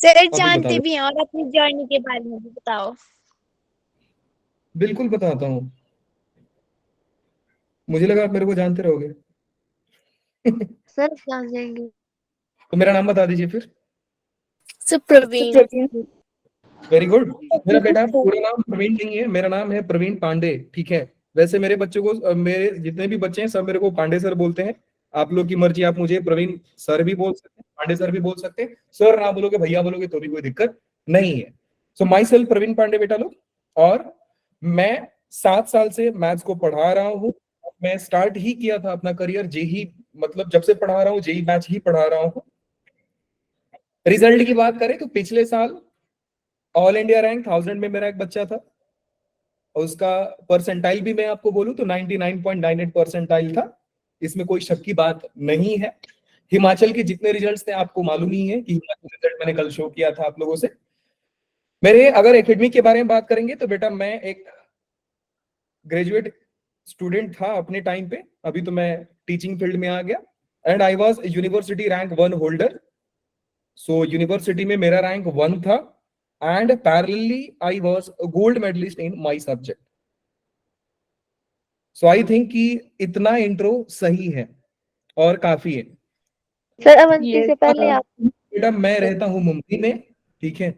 Sir अभी बता जानते दो। भी हैं, और अपनी जर्नी के बारे में भी बताओ। बिल्कुल बताता हूँ, मुझे लगा आप मेरे को जानते रहोगे। सर जान जाएंगे। तो मेरा नाम बता दीजिए फिर। सर प्रवीण। Very good. मेरा बेटा पूरा नाम प्रवीण नहीं है, मेरा नाम है प्रवीण पांडे, ठीक है। वैसे मेरे बच्चों को मेरे जितने भी बच्चे हैं सब मेरे को पांडे सर बोलते हैं। आप लोग की मर्जी, आप मुझे प्रवीण सर भी बोल सकते हैं, पांडे सर भी बोल सकते हैं। सर ना बोलोगे, भैया बोलोगे तो भी कोई दिक्कत नहीं है। सो माई सेल्फ प्रवीण पांडे बेटा लोग। और मैं 7 साल से मैथ्स को पढ़ा रहा हूँ। मैं स्टार्ट ही किया था अपना करियर जेई, मतलब जब से पढ़ा रहा हूँ जेई मैथ्स ही पढ़ा रहा हूँ। रिजल्ट की बात करें तो पिछले साल ऑल इंडिया रैंक 1000 में मेरा एक बच्चा था। उसका परसेंटाइल भी मैं आपको बोलूं तो 99.98 परसेंटाइल था। इसमें कोई शक की बात नहीं है। हिमाचल के जितने रिजल्ट्स थे आपको मालूम ही है कि हिमाचल रिजल्ट मैंने कल शो किया था आप लोगों से। मेरे अगर एकेडमिक के बारे में बात करेंगे तो बेटा मैं एक ग्रेजुएट स्टूडेंट था अपने टाइम पे, अभी तो मैं टीचिंग फील्ड में आ गया। And I was university rank 1 holder. So university में मेरा रैंक 1 था। And parallelly I was gold medallist in my subject. So I think कि इतना इंट्रो सही है और काफी है। सर अवंती से पहले आप बेटा मैं रहता हूँ मुंबई में, ठीक है।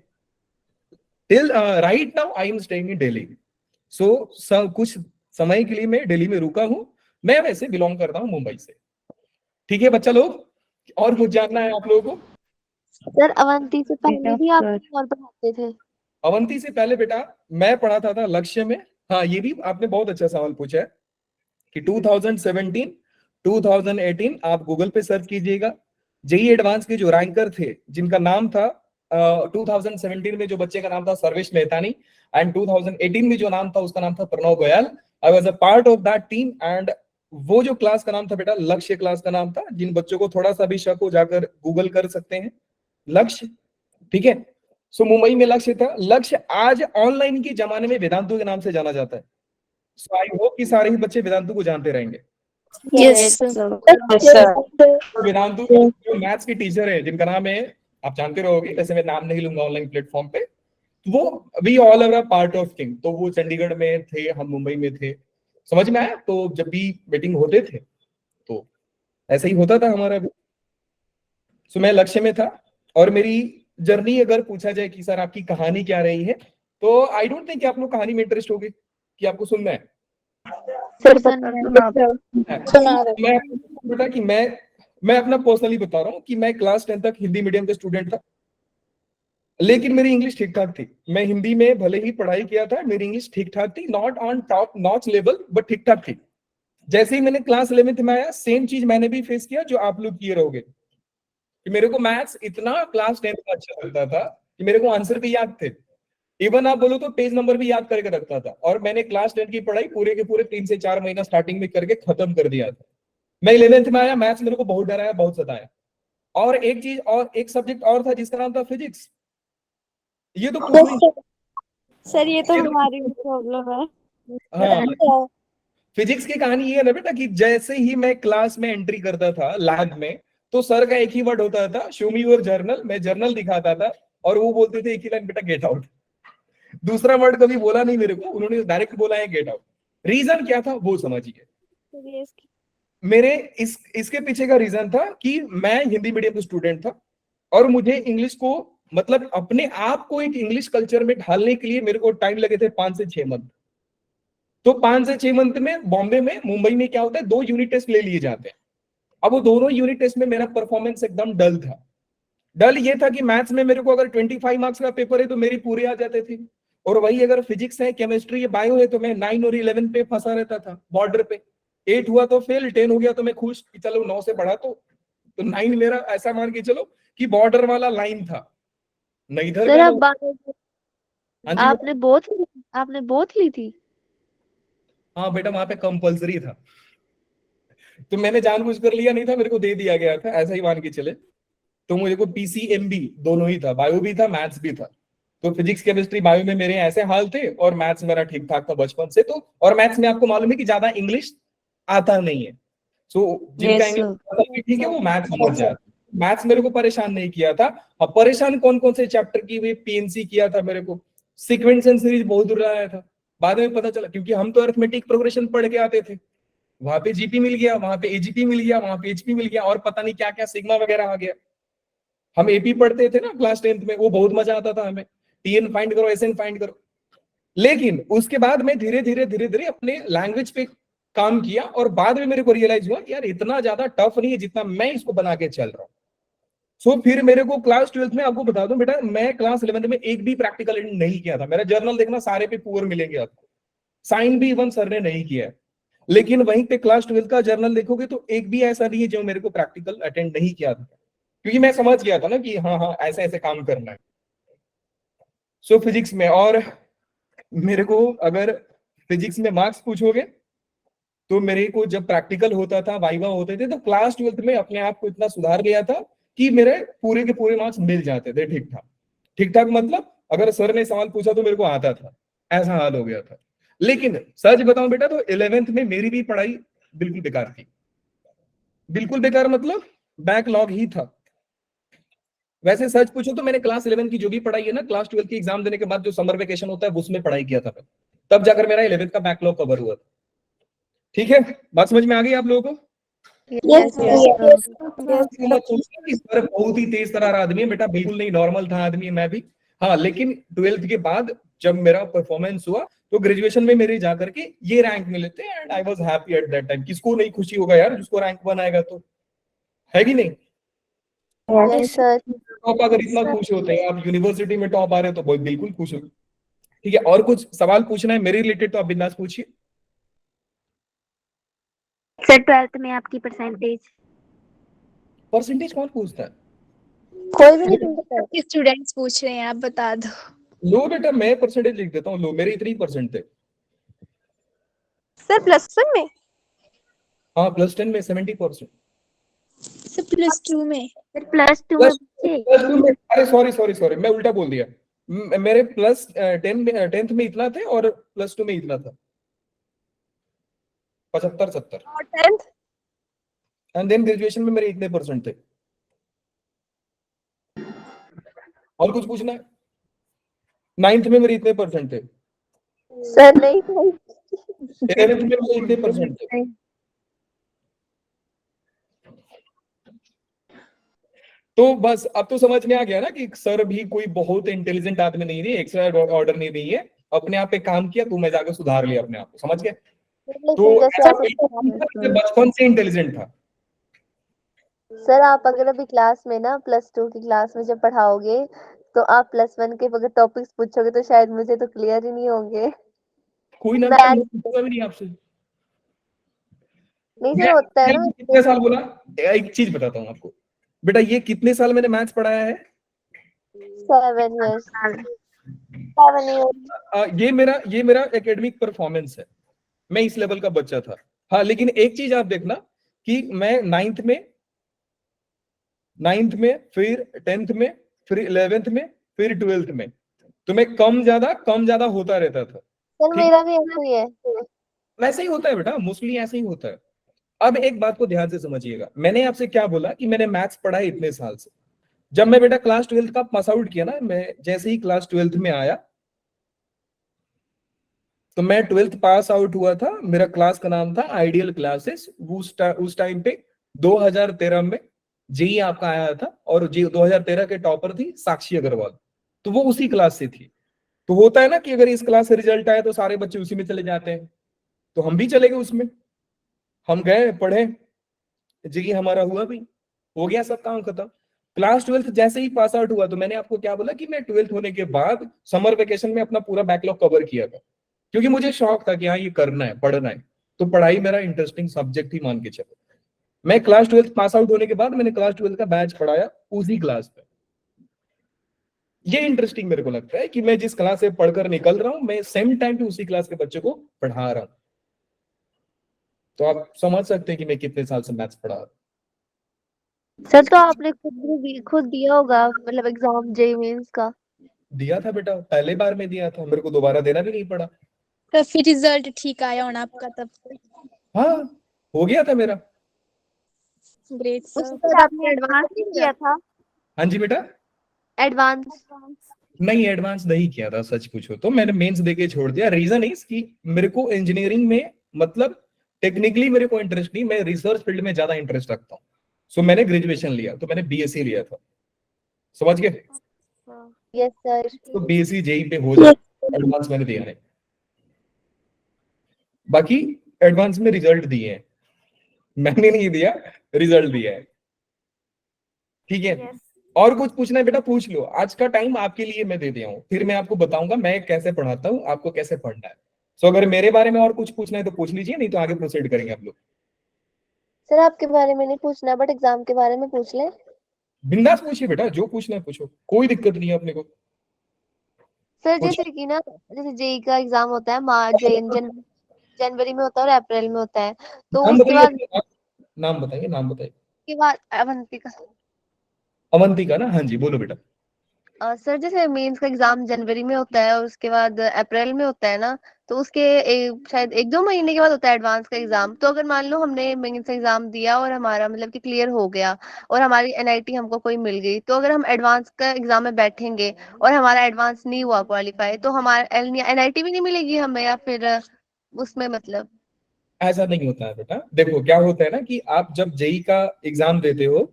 Till right now I am staying in Delhi. So कुछ समय के लिए मैं दिल्ली में रुका हूँ। मैं वैसे बिलोंग करता हूँ मुंबई से, ठीक है बच्चा लोग। और कुछ जानना है आप लोगों को? सर अवंती से पहले भी आप और पढ़ाते थे? अवंती से पहले बेटा मैं पढ़ाता था लक्ष्य में। हाँ, ये भी आपने बहुत अच्छा सवाल पूछा है कि 2017 2018 आप गूगल पे सर्च कीजिएगा। जेई एडवांस के जो रैंकर थे जिनका नाम था 2017 में जो बच्चे का नाम था सर्वेश मेहतानी, एंड 2018 में जो नाम था उसका नाम था Pranav Goyal. I was a part of that team. And वो जो क्लास का नाम था बेटा लक्ष्य क्लास का नाम था। जिन बच्चों को थोड़ा सा भी शक हो जाकर गूगल कर सकते हैं लक्ष्य, ठीक है। सो मुंबई में लक्ष्य था। लक्ष्य आज ऑनलाइन के जमाने में वेदांतु के नाम से जाना जाता है। सो आई होप कि सारे ही बच्चे वेदांतु को जानते रहेंगे। यस वेदांतु जो मैथ्स की टीचर है जिनका नाम है, आप जानते रहोगे, वैसे मैं नाम नहीं लूंगा ऑनलाइन प्लेटफॉर्म पे। वो we all are part of king. तो वो चंडीगढ़ में थे, हम मुंबई में थे। समझ में आया? तो जब भी मीटिंग होते थे तो ऐसा ही होता था हमारा भी। सो मैं लक्ष्य में था। और मेरी जर्नी अगर पूछा जाए कि सर आपकी कहानी क्या रही है, तो आई डोंट थिंक आप लोग कहानी में इंटरेस्ट होगे कि आपको सुनना है। सर सुना मैं बेटा कि मैं अपना पर्सनली बता रहा हूँ कि मैं क्लास 10 तक हिंदी मीडियम का स्टूडेंट था। लेकिन मेरी इंग्लिश ठीक ठाक थी। मैं हिंदी में भले ही पढ़ाई किया था, मेरी इंग्लिश ठीक ठाक थी, not on top notch level but ठीक ठाक थी। जैसे ही मैंने क्लास 11th में आया सेम चीज मैंने भी फेस किया जो आप लोग किए रहोगे कि मेरे को मैथ्स इतना क्लास 10 में अच्छा लगता था कि मेरे को आंसर भी याद थे। इवन आप बोलो तो पेज नंबर भी याद करके रखता था। और मैंने क्लास 10 की पढ़ाई पूरे के पूरे 3 से 4 महीना स्टार्टिंग में करके खत्म कर दिया था। मैं 11th में आया, मैथ्स मेरे को बहुत डराया, बहुत सताया। और एक चीज और एक सब्जेक्ट और था जिसका नाम था फिजिक्स। ये तो पूछो ही। सर ये तो हमारी भी प्रॉब्लम है। हाँ, फिजिक्स की कहानी ये है ना बेटा कि जैसे ही मैं क्लास में एंट्री करता था लैब में, तो सर का एक ही वर्ड होता था, शो मी योर जर्नल। मैं जर्नल दिखाता था और वो बोलते थे एक ही लाइन, बेटा गेट आउट। दूसरा वर्ड कभी बोला नहीं मेरे को, उन्होंने डायरेक्ट बोला है गेट आउट। रीजन क्या था वो समझिए। मेरे इसके पीछे का रीजन था कि मैं हिंदी मीडियम का स्टूडेंट था और मुझे इंग्लिश को मतलब अपने आप को एक इंग्लिश कल्चर में ढालने के लिए मेरे को टाइम लगे थे 5 से 6 मंथ। तो 5 से 6 मंथ में बॉम्बे में मुंबई में क्या होता है, 2 यूनिट टेस्ट ले लिए जाते हैं। अब वो दोनों यूनिट टेस्ट में मेरा परफॉर्मेंस एकदम डल था। डल ये था कि मैथ्स में मेरे को अगर 25 मार्क्स का पेपर है तो मेरी पूरे आ जाते थे। और वही अगर फिजिक्स है, केमिस्ट्री है, बायो है तो मैं 9 और 11 पे फंसा रहता था, बॉर्डर पे। 8 हुआ तो फेल, 10 हो गया तो मैं खुश कि चलो 9 से बढ़ा तो 9 मेरा ऐसा मान के चलो कि बॉर्डर वाला लाइन था, न इधर सर का आप ना। हाँ जी बेटा। आपने बोथ ली थी? हाँ बेटा, वहां पे कंपलसरी था तो मैंने जानबूझ कर लिया नहीं था, मेरे को दे दिया गया था, ऐसा ही मान के चले। तो मुझे को पीसीएमबी दोनों ही था, बायो भी था मैथ्स भी था। तो फिजिक्स केमिस्ट्री बायो में मेरे ऐसे हाल थे और मैथ्स मेरा ठीक ठाक था बचपन से। तो और मैथ्स में आपको मालूम है कि ज्यादा इंग्लिश आता नहीं है। सो जिनका इंग्लिश ठीक है वो मैथ्स समझ जाते। मैथ्स मेरे को परेशान नहीं किया था। अब परेशान कौन कौन से चैप्टर की हुई, पीएनसी किया था मेरे को, सीक्वेंस एंड सीरीज बहुत दूर आया था। बाद में पता चला, क्योंकि हम तो अरिथमेटिक प्रोग्रेशन पढ़ के आते थे, वहां पे जीपी मिल गया, वहां पे एजीपी मिल गया, वहां पे एचपी मिल गया, और पता नहीं क्या क्या सिग्मा वगैरह आ गया। हम एपी पढ़ते थे ना क्लास 10th में, वो बहुत मजा आता था हमें, टीएन फाइंड करो, एसएन फाइंड करो। लेकिन उसके बाद मैं धीरे धीरे अपने लैंग्वेज पे काम किया, और बाद में मेरे को रियलाइज हुआ कि यार इतना ज्यादा टफ नहीं है जितना मैं इसको बना के चल रहा हूँ। सो फिर मेरे को क्लास 12th में, आपको बता दूं बेटा, मैं क्लास 11th में एक भी प्रैक्टिकल नहीं किया था। मेरा जर्नल देखना, सारे पे पुअर मिलेंगे आपको, साइन भी इवन सर ने नहीं किया है। लेकिन वहीं पे क्लास 12th का जर्नल देखोगे तो एक भी ऐसा नहीं है जो मेरे को प्रैक्टिकल अटेंड नहीं किया था, क्योंकि मैं समझ गया था ना कि हाँ हाँ ऐसे ऐसे काम करना है। सो फिजिक्स में, और मेरे को अगर फिजिक्स में मार्क्स पूछोगे तो मेरे को जब प्रैक्टिकल होता था, वाइवा होते थे, तो क्लास 12th में अपने आप को इतना सुधार लिया था कि मेरे पूरे के पूरे मार्क्स मिल जाते थे ठीक ठाक। ठीक ठाक मतलब अगर सर ने सवाल पूछा तो मेरे को आता था, ऐसा हाल हो गया था। लेकिन सच बताऊं बेटा, तो 11th में मेरी भी पढ़ाई बिल्कुल बेकार थी। बिल्कुल बेकार मतलब बैकलॉग ही था। वैसे सच पूछो तो मैंने क्लास 11 की जो भी पढ़ाई है ना, क्लास 12 की एग्जाम देने के बाद जो समर वेकेशन होता है उसमें पढ़ाई किया था मैं, तब जाकर मेरा 11th का बैकलॉग कवर हुआ था। ठीक है, बात समझ में आ गई आप लोगों को? Yes, मत सोचना कि सर बहुत ही तेज तरार आदमी है, बेटा बिल्कुल नहीं, नॉर्मल था आदमी मैं भी। हाँ, लेकिन 12th के बाद जब मेरा परफॉर्मेंस हुआ तो ग्रेजुएशन में मेरे जाकर के ये रैंक मिले थे, and I was happy at that time. किसको नहीं खुशी होगा यार जिसको रैंक 1 आएगा तो, है कि नहीं? Yes sir. टॉप अगर इतना खुश होते हैं, आप यूनिवर्सिटी में टॉप आ रहे हो तो बहुत बिल्कुल खुश हो। ठीक है, और कुछ सवाल पूछना है मेरे रिलेटेड तो आप बिंदास पूछिए। सर 12th में आपकी परसेंटेज? परसेंटेज कौन पूछता है? कोई भी नहीं पूछता। स्टूडेंट्स पूछ रहे हैं, आप बता दो। लो बेटा, मैं परसेंटेज लिख देता हूँ, लो मेरे इतने ही परसेंट थे। सर +1 में? हाँ, प्लस 10 में 70%। सर +2 में? सर +2 में पूछे। प्लस 2 में, अरे सॉरी मैं उल्टा बोल दिया। मेरे प्लस 10th में इतना थे और प्लस 2 में इतना था, 75-70। और 10th? एंड देन ग्रेजुएशन में मेरे इतने परसेंट थे। और कुछ पूछना है? 9th में मेरे इतने परसेंट थे, सर नहीं 11th में मेरे इतने परसेंट थे। तो बस अब तो समझ में आ गया ना कि सर भी कोई बहुत इंटेलिजेंट आदमी नहीं है, एक्स्ट्रा ऑर्डर नहीं है, अपने आप पे काम किया तो मैं जाकर सुधार लिया अपने आप को, समझ गए? तो ऐसा बचपन से इंटेलिजेंट था। सर आप अगर अभी क्लास में ना +2 की क्लास में जब पढ़ाओगे तो आप +1 के अगर टॉपिक्स पूछोगे तो शायद मुझे तो क्लियर ही नहीं होंगे। कोई ना, मैं मैं पूछूंगा भी नहीं आपसे। नहीं सर होता है ना। कितने साल बोला? एक चीज बताता हूँ आपको बेटा, ये कितने साल मैंने मैथ्स पढ़ाया है? 7 years। 7 years। ये मेरा एकेडमिक परफॉर्मेंस है, मैं इस लेवल का बच्चा था। हाँ, लेकिन एक चीज आप देखना कि मैं 9th में, फिर 10th में, फिर 11th में, फिर 12th में, तो मैं कम ज्यादा होता रहता था। सर मेरा भी ऐसा ही है। वैसे ही होता है बेटा, मोस्टली ऐसे ही होता है। अब एक बात को ध्यान से समझिएगा, मैंने आपसे क्या बोला कि मैंने मैथ्स पढ़ा है इतने साल से। जब मैं बेटा क्लास 12th का पास आउट किया ना, मैं जैसे ही क्लास 12th में आया तो मैं 12th पास आउट हुआ था, मेरा क्लास का नाम था आइडियल क्लासेस। उस टाइम पे 2013 में जेई आपका आया था, और जी 2013 के टॉपर थी साक्षी अग्रवाल, तो वो उसी क्लास से थी। तो होता है ना कि अगर इस क्लास से रिजल्ट आया तो सारे बच्चे उसी में चले जाते हैं, तो हम भी चले गए उसमें। हम गए, पढ़े, जी हमारा हुआ भी, हो गया सब काम खत्म। क्लास 12th जैसे ही पास आउट हुआ तो मैंने आपको क्या बोला कि मैं 12th होने के बाद समर वेकेशन में अपना पूरा बैकलॉग कवर किया था, क्योंकि मुझे शौक था कि हाँ ये करना है, पढ़ना है। तो पढ़ाई मेरा इंटरेस्टिंग सब्जेक्ट ही मान के चलो। मैं क्लास 12th पास आउट होने के बाद मैंने क्लास 12th का बैच पढ़ाया उसी क्लास पे। ये इंटरेस्टिंग मेरे को लगता है कि मैं जिस क्लास से पढ़कर निकल रहा हूं, मैं सेम टाइम पे उसी क्लास के बच्चे को पढ़ा रहा हूं। तो आप समझ सकते हैं कि मैं कितने साल से मैथ्स पढ़ा रहा हूं। सर तो आपने खुद दिया होगा मतलब एग्जाम जेईई मेंस का? दिया था बेटा, पहले बार में दिया था, मेरे को दोबारा देना भी नहीं पड़ा। तो फिर रिजल्ट ठीक आया होना आपका तब से? हाँ, हो गया था मेरा। ग्रेट उसके सर। बाद आपने एडवांस नहीं किया था? हाँ जी बेटा, एडवांस? नहीं एडवांस नहीं किया था, सच पूछो तो मैंने मेंस देके छोड़ दिया। रीजन इज कि मेरे को इंजीनियरिंग में मतलब टेक्निकली मेरे को इंटरेस्ट नहीं, मैं रिसर्च फील्ड में ज्यादा इंटरेस्ट रखता हूँ। सो मैंने ग्रेजुएशन लिया, तो मैंने बीएससी लिया था, समझ गए? Yes sir. तो बीएससी जेई पे हो जाए, एडवांस मैंने दिया है। बाकी एडवांस में रिजल्ट दिए हैं, मैंने नहीं दिया, रिजल्ट दिया है। ठीक है, और कुछ पूछना है बेटा पूछ लो, आज का टाइम आपके लिए मैं दे दिया हूँ, फिर मैं आपको बताऊंगा मैं कैसे पढ़ाता हूँ, आपको कैसे पढ़ना है। सो अगर मेरे बारे में और कुछ पूछना है तो पूछ लीजिए, नहीं तो आगे प्रोसीड करेंगे आप लोग। सर आपके बारे में नहीं पूछना, बट एग्जाम के बारे में पूछ ले। बिंदास पूछिए बेटा, जो पूछना है पूछो, कोई दिक्कत नहीं है अपने को। सर पूछ जैसे कि ना, जैसे जेई का एग्जाम होता है मार्च जनवरी में होता है और अप्रैल में होता है, तो नाम उसके बताइए बाद अपना, नाम बताइए, नाम बताइए। अवंतिका। अवंतिका ना, हाँ जी बोलो बेटा। सर जैसे मेंस का एग्जाम जनवरी में होता है और उसके बाद अप्रैल में होता है ना, तो उसके शायद 1-2 महीने के बाद होता है एडवांस का एग्जाम। तो अगर मान लो हमने मेंस एग्जाम दिया और हमारा मतलब कि क्लियर हो गया और हमारी एनआईटी हमको कोई मिल गई, तो अगर हम एडवांस का एग्जाम में बैठेंगे और हमारा एडवांस नहीं हुआ क्वालिफाई, तो हमारा एनआईटी भी नहीं मिलेगी हमें, या फिर उसमें मतलब? ऐसा नहीं होता है बेटा, देखो क्या होता है ना कि आप जब जेई का एग्जाम देते हो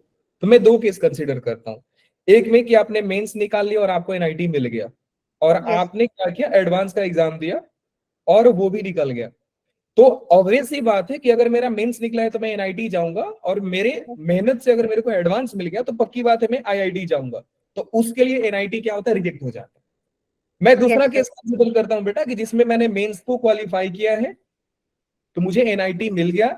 तो मैं दो केस कंसीडर करता हूँ। एक में कि आपने मेंस निकाल लिया और आपको एनआईटी मिल गया, और यस। आपने क्या किया, एडवांस का एग्जाम दिया और वो भी निकल गया। तो ऑब्वियस सी बात है कि अगर मेरा मेंस निकला है तो मैं एनआईटी जाऊंगा, और मेरे मेहनत से अगर मेरे को एडवांस मिल गया तो पक्की बात है मैं आईआईटी जाऊंगा। तो उसके लिए एनआईटी क्या होता है, रिजेक्ट हो जाता है। मैं यस दूसरा सर। केस कंसीडर करता हूं बेटा कि जिसमें मैंने मेंस को क्वालिफाई किया है, तो मुझे एनआईटी मिल गया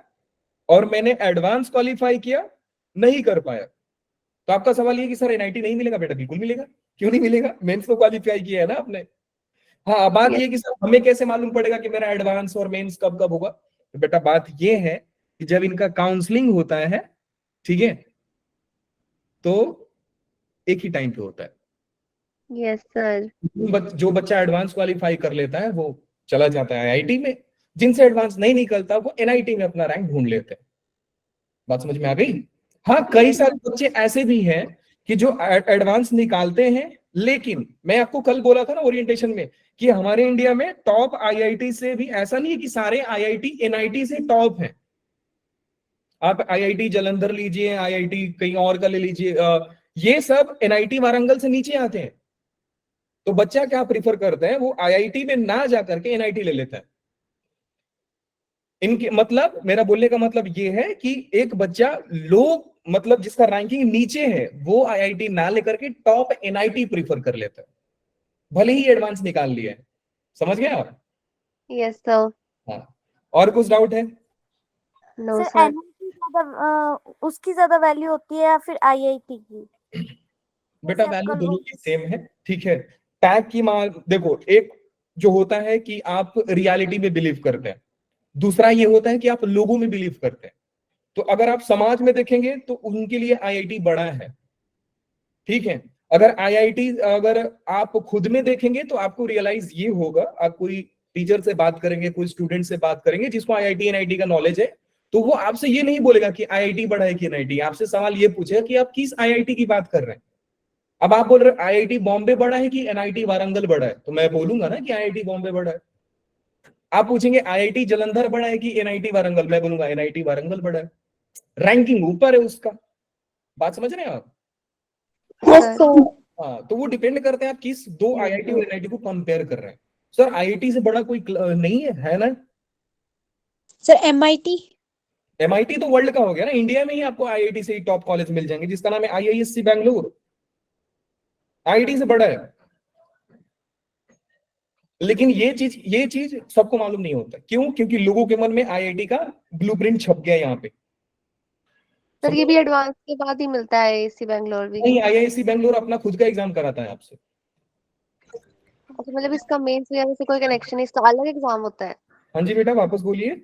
और मैंने एडवांस क्वालिफाई किया, नहीं कर पाया। तो आपका सवाल ये कि सर एनआईटी नहीं मिलेगा, बेटा बिल्कुल मिलेगा। क्यों नहीं मिलेगा, मेंस तो क्वालिफाई किया है ना आपने। हाँ, अब बात यस। ये कि सर हमें कैसे मालूम पड़ेगा कि मेरा एडवांस और मेंस कब कब होगा? तो बेटा बात ये है कि जब इनका काउंसलिंग होता है, ठीक है, तो एक ही टाइम पे होता है। Yes sir. जो बच्चा एडवांस क्वालिफाई कर लेता है वो चला जाता है आईआईटी में, जिनसे एडवांस नहीं निकलता वो एनआईटी में अपना रैंक ढूंढ लेते हैं। बात समझ में आ गई? हाँ, कई सारे बच्चे ऐसे भी हैं कि जो एडवांस निकालते हैं, लेकिन मैं आपको कल बोला था ना ओरिएंटेशन में कि हमारे इंडिया में टॉप आईआईटी से भी ऐसा नहीं है कि सारे आईआईटी एनआईटी से टॉप हैं। आप आईआईटी जालंधर लीजिए, आईआईटी कहीं और का ले लीजिए, ये सब एनआईटी वारंगल से नीचे आते हैं। तो बच्चा क्या प्रीफर करता है, वो आईआईटी में ना जाकर के एनआईटी ले लेता है। इनके मतलब, मेरा बोलने का मतलब ये है कि एक बच्चा लो मतलब जिसका रैंकिंग नीचे है वो आईआईटी ना लेकर के टॉप एनआईटी प्रीफर कर लेता है, भले ही एडवांस निकाल लिया है। समझ गए आप? Yes sir. हाँ, और कुछ डाउट है? No sir sir. एनआईटी उसकी ज्यादा वैल्यू होती है या फिर आईआईटी की? बेटा जैसे आप वैल्यू कल दोनों बोल की सेम है, ठीक है। टैग की मान देखो, एक जो होता है कि आप रियलिटी में बिलीव करते हैं, दूसरा ये होता है कि आप लोगों में बिलीव करते हैं। तो अगर आप समाज में देखेंगे तो उनके लिए आईआईटी बड़ा है, ठीक है। अगर आईआईटी अगर आप खुद में देखेंगे तो आपको रियलाइज ये होगा, आप कोई टीचर से बात करेंगे, कोई स्टूडेंट से बात करेंगे जिसको आईआईटी एनआईटी का नॉलेज है, तो वो आपसे ये नहीं बोलेगा कि आईआईटी बड़ा है कि एनआईटी, आपसे सवाल ये पूछेगा कि आप किस आईआईटी की बात कर रहे हैं। अब आप बोल रहे आईआईटी बॉम्बे बड़ा है कि एनआईटी वारंगल बड़ा है, तो मैं बोलूंगा ना कि आईआईटी बॉम्बे बड़ा है। आप पूछेंगे आईआईटी जालंधर बड़ा है कि एनआईटी वारंगल, मैं बोलूंगा एनआईटी वारंगल बड़ा है। रैंकिंग ऊपर है उसका। बात समझ रहे हैं आप? Yes sir. हाँ, तो वो डिपेंड करते हैं आप किस दो आईआईटी और एनआईटी को कंपेयर कर रहे हैं। सर आईआईटी से बड़ा कोई नहीं है ना? Sir MIT. एमआईटी तो वर्ल्ड का हो गया ना, इंडिया में ही आपको आईआईटी से ही टॉप कॉलेज मिल जाएंगे जिसका नाम है आईआईएससी बैंगलोर, आईआईटी से बड़ा है। लेकिन ये चीज सबको मालूम नहीं होता, क्यों? क्योंकि लोगों के मन में आईआईटी का ब्लूप्रिंट छप गया यहाँ पे। सर ये भी एडवांस के बाद ही मिलता है एसी बैंगलोर भी? नहीं, आईआईएससी बैंगलोर अपना खुद का एग्जाम कराता है आपसे। अच्छा, मतलब इसका मेंस वगैरह से कोई कनेक्शन है, इसका अलग एग्जाम होता है? हाँ जी बेटा, वापस बोलिए।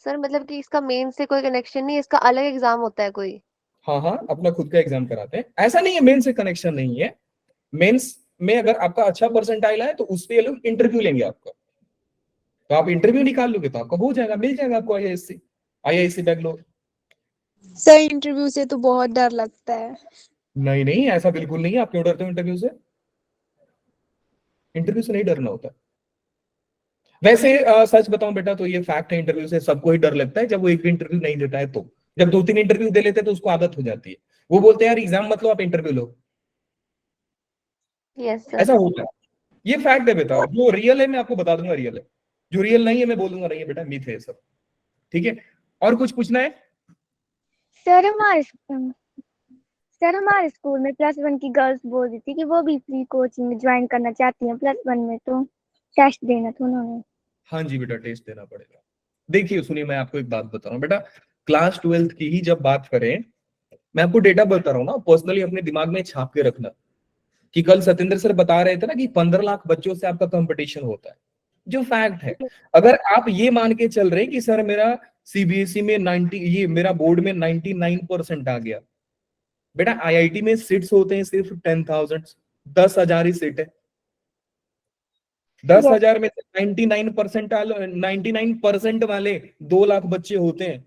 सर मतलब कि इसका मेंस से कोई कनेक्शन नहीं, इसका अलग एग्जाम होता है कोई? हाँ हाँ, अपना खुद का एग्जाम कराते हैं, ऐसा नहीं है मेंस से कनेक्शन नहीं है। मेंस में अगर आपका अच्छा परसेंटाइल है तो उस पे ये लोग इंटरव्यू लेंगे आपका, तो आप इंटरव्यू निकाल लोगे तो आपका हो जाएगा, मिल जाएगा आपको IISc, IISc Bangalore. Sir interview से तो बहुत डर लगता है। नहीं नहीं, ऐसा बिल्कुल नहीं है। आप क्यों डरते हो इंटरव्यू से? इंटरव्यू से नहीं डरना होता। वैसे सच बताऊं बेटा तो ये फैक्ट है, इंटरव्यू से सबको ही डर लगता है जब वो एक भी इंटरव्यू नहीं देता है। तो जब 2-3 इंटरव्यू दे लेते हैं तो उसको आदत हो जाती है। वो बोलते हैं यार एग्जाम मत लो, आप इंटरव्यू लो। Yes sir. ऐसा होता है। ये फैक्ट है बेटा, जो रियल है मैं आपको बता दूंगा रियल है, जो रियल नहीं है मैं बोलूंगा नहीं है बेटा, मिथ है सब। ठीक है, और कुछ पूछना है? सर हमारे स्कूल में +1 की गर्ल्स बोल रही थी कि वो भी फ्री कोचिंग ज्वाइन करना चाहती हैं +1 में, तो टेस्ट देना था उन्होंने। हाँ जी बेटा, टेस्ट देना पड़ेगा। देखिए सुनिए, मैं आपको एक बात बता रहा हूँ बेटा, क्लास 12th की ही जब बात करें, मैं आपको डेटा बता रहा हूँ ना, पर्सनली अपने दिमाग में छाप के रखना कि कल सत्येंद्र सर बता रहे थे ना कि 15 लाख बच्चों से आपका कंपटीशन होता है, जो फैक्ट है। अगर आप ये मान के चल रहे हैं कि सर मेरा सीबीएसई में 90, ये मेरा बोर्ड में 99% आ गया, बेटा आईआईटी में सीट्स होते हैं सिर्फ 10,000, 10,000 ही सीट है। 10,000 में से 99% वाले 2 लाख बच्चे होते हैं।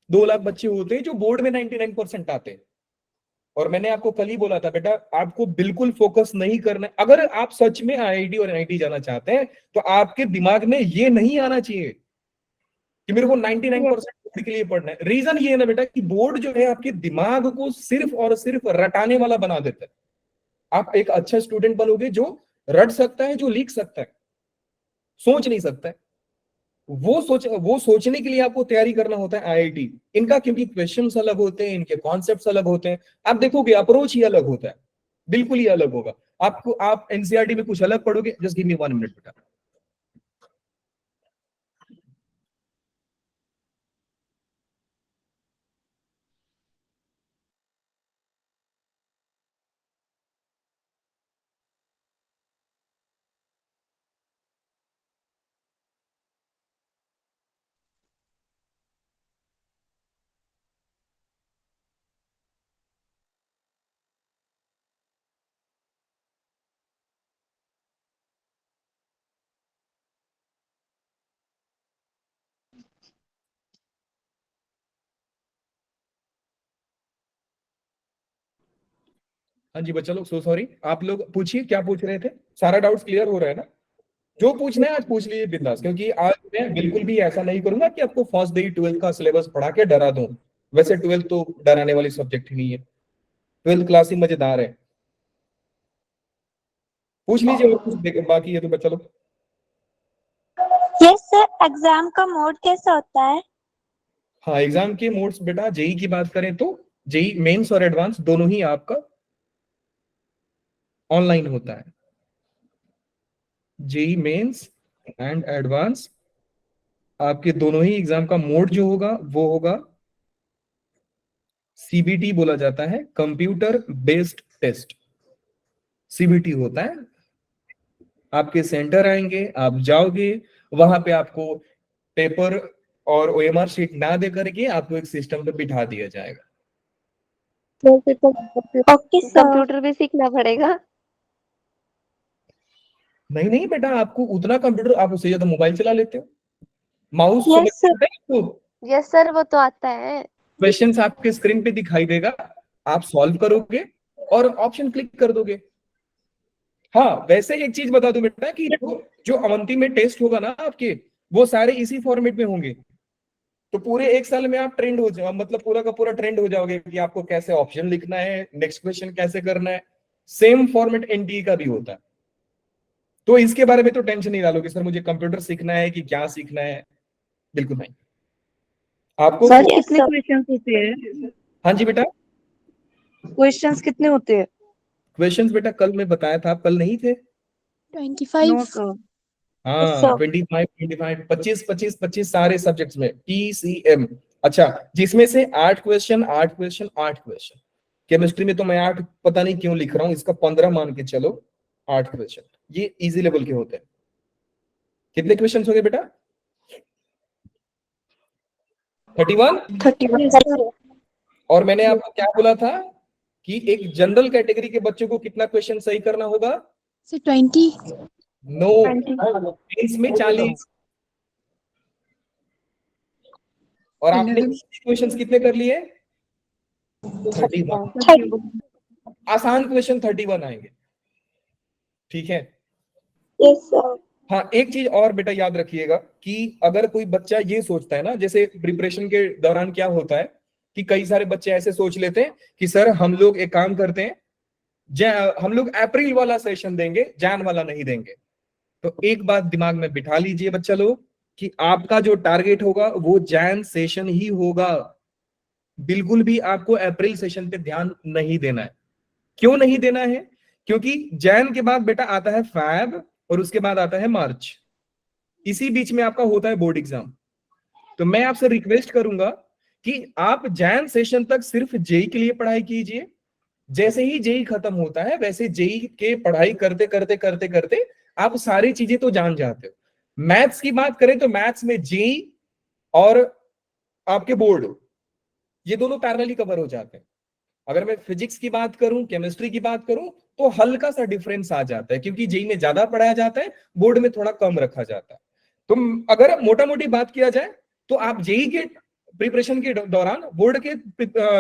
2 लाख बच्चे होते हैं जो बोर्ड में 99% आते हैं। और मैंने आपको कल ही बोला था बेटा, आपको बिल्कुल फोकस नहीं करना है। अगर आप सच में आईआईटी और एनआईटी जाना चाहते हैं तो आपके दिमाग में ये नहीं आना चाहिए कि मेरे को 99% बोर्ड के लिए पढ़ना है। रीजन ये है ना बेटा कि बोर्ड जो है आपके दिमाग को सिर्फ और सिर्फ रटाने वाला बना देता है। आप एक अच्छा स्टूडेंट बनोगे जो रट सकता है, जो लिख सकता है, सोच नहीं सकता है। वो सोचने के लिए आपको तैयारी करना होता है आईआईटी। इनका क्योंकि क्वेश्चंस अलग होते हैं, इनके कॉन्सेप्ट्स अलग होते हैं। आप देखोगे अप्रोच ही अलग होता है, बिल्कुल ही अलग होगा। आपको आप एनसीईआरटी में कुछ अलग पढ़ोगे। जस्ट गिव मी 1 मिनट बेटा। हाँ जी बच्चा लोग, सो सॉरी। आप लोग पूछिए, क्या पूछ रहे थे? सारा डाउट्स क्लियर हो रहा है ना? जो पूछना है आज पूछ लीजिए बिंदास, क्योंकि आज मैं बिल्कुल भी ऐसा नहीं करूंगा कि आपको फर्स्ट डे 12th का सिलेबस पढ़ा के डरा दूं। वैसे 12th तो डराने वाली सब्जेक्ट ही नहीं है, 12th क्लास ही मजेदार है। पूछ लीजिए, और कुछ बाकी है तो बच्चा लोग। यस सर, एग्जाम का मोड कैसा होता है? हाँ, एग्जाम के मोड्स बेटा, जेई की बात करें तो जेई मेंस और एडवांस दोनों ही आपका ऑनलाइन होता है। जेई मेंस एंड एडवांस आपके दोनों ही एग्जाम का मोड जो होगा वो होगा सीबीटी, बोला जाता है कंप्यूटर बेस्ड टेस्ट। सीबीटी होता है। आपके सेंटर आएंगे, आप जाओगे, वहां पे आपको पेपर और ओएमआर शीट ना दे करके आपको एक सिस्टम पे बिठा दिया जाएगा। Okay sir. कंप्यूटर भी सीखना पड़ेगा। नहीं नहीं बेटा, आपको उतना कंप्यूटर, आप उससे ज्यादा मोबाइल चला लेते हो। माउस Yes, समझ sir. सकते हैं आपको? यस सर, वो तो आता है। क्वेश्चंस आपके स्क्रीन पे दिखाई देगा, आप सॉल्व करोगे और ऑप्शन क्लिक कर दोगे। हाँ, वैसे एक चीज बता दूं बेटा कि जो अवंती में टेस्ट होगा ना आपके, वो सारे इसी फॉर्मेट में होंगे। तो पूरे 1 साल में आप ट्रेंड हो जाओ, मतलब पूरा का पूरा ट्रेंड हो जाओगे कि आपको कैसे ऑप्शन लिखना है, नेक्स्ट क्वेश्चन कैसे करना है। सेम फॉर्मेट एनटीए का भी होता है। तो इसके बारे में तो टेंशन नहीं डालोगे सर मुझे कंप्यूटर सीखना है कि क्या सीखना है, बिल्कुल नहीं। आपको सर Yes, कितने sir. क्वेश्चंस होते हैं? हाँ जी बेटा, क्वेश्चंस कितने होते हैं? क्वेश्चंस बेटा कल मैं बताया था, आप कल नहीं थे? 25। सर। हाँ, 25 25 25 25 25 सारे सब्जेक्ट्स में पीसीएम। अच्छा, जिसमें से 8 क्वेश्चन 8 क्वेश्चन 8 क्वेश्चन। केमिस्ट्री में तो मैं 8 पता नहीं क्यों लिख रहा हूँ, इसका 15 मान के चलो। 8 क्वेश्चन ये इजी लेवल के होते हैं। कितने क्वेश्चन हो गए बेटा? 31। 31. और मैंने आपको क्या बोला था कि एक जनरल कैटेगरी के बच्चों को कितना क्वेश्चन सही करना होगा? सर 20। नो, मेंस में 40। और आपने क्वेश्चंस कितने कर लिए? 31। आसान क्वेश्चन 31 आएंगे, ठीक है। Yes sir. हाँ, एक चीज और बेटा याद रखिएगा कि अगर कोई बच्चा ये सोचता है ना, जैसे प्रिपरेशन के दौरान क्या होता है कि कई सारे बच्चे ऐसे सोच लेते हैं कि सर हम लोग एक काम करते हैं, हम लोग अप्रैल वाला सेशन देंगे, जैन वाला नहीं देंगे। तो एक बात दिमाग में बिठा लीजिए बच्चा लोग कि आपका जो टारगेट होगा वो जैन सेशन ही होगा। बिल्कुल भी आपको अप्रैल सेशन पे ध्यान नहीं देना है। क्यों नहीं देना है? क्योंकि जैन के बाद बेटा आता है फैब और उसके बाद आता है मार्च। इसी बीच में आपका होता है बोर्ड एग्जाम। तो मैं आपसे रिक्वेस्ट करूंगा कि आप जैन सेशन तक सिर्फ जेई के लिए पढ़ाई कीजिए। जैसे ही जेई खत्म होता है वैसे जेई के पढ़ाई करते करते करते करते आप सारी चीजें तो जान जाते हो। मैथ्स की बात करें तो मैथ्स में जेई और आपके बोर्ड, ये दोनों पैरेलली कवर हो जाते हैं। अगर मैं फिजिक्स की बात करूं, केमिस्ट्री की बात करूं, तो हल्का सा डिफरेंस आ जाता है क्योंकि जेई में ज्यादा पढ़ाया जाता है, बोर्ड में थोड़ा कम रखा जाता है। तो अगर मोटा मोटी बात किया जाए तो आप जेई के प्रिपरेशन के दौरान बोर्ड के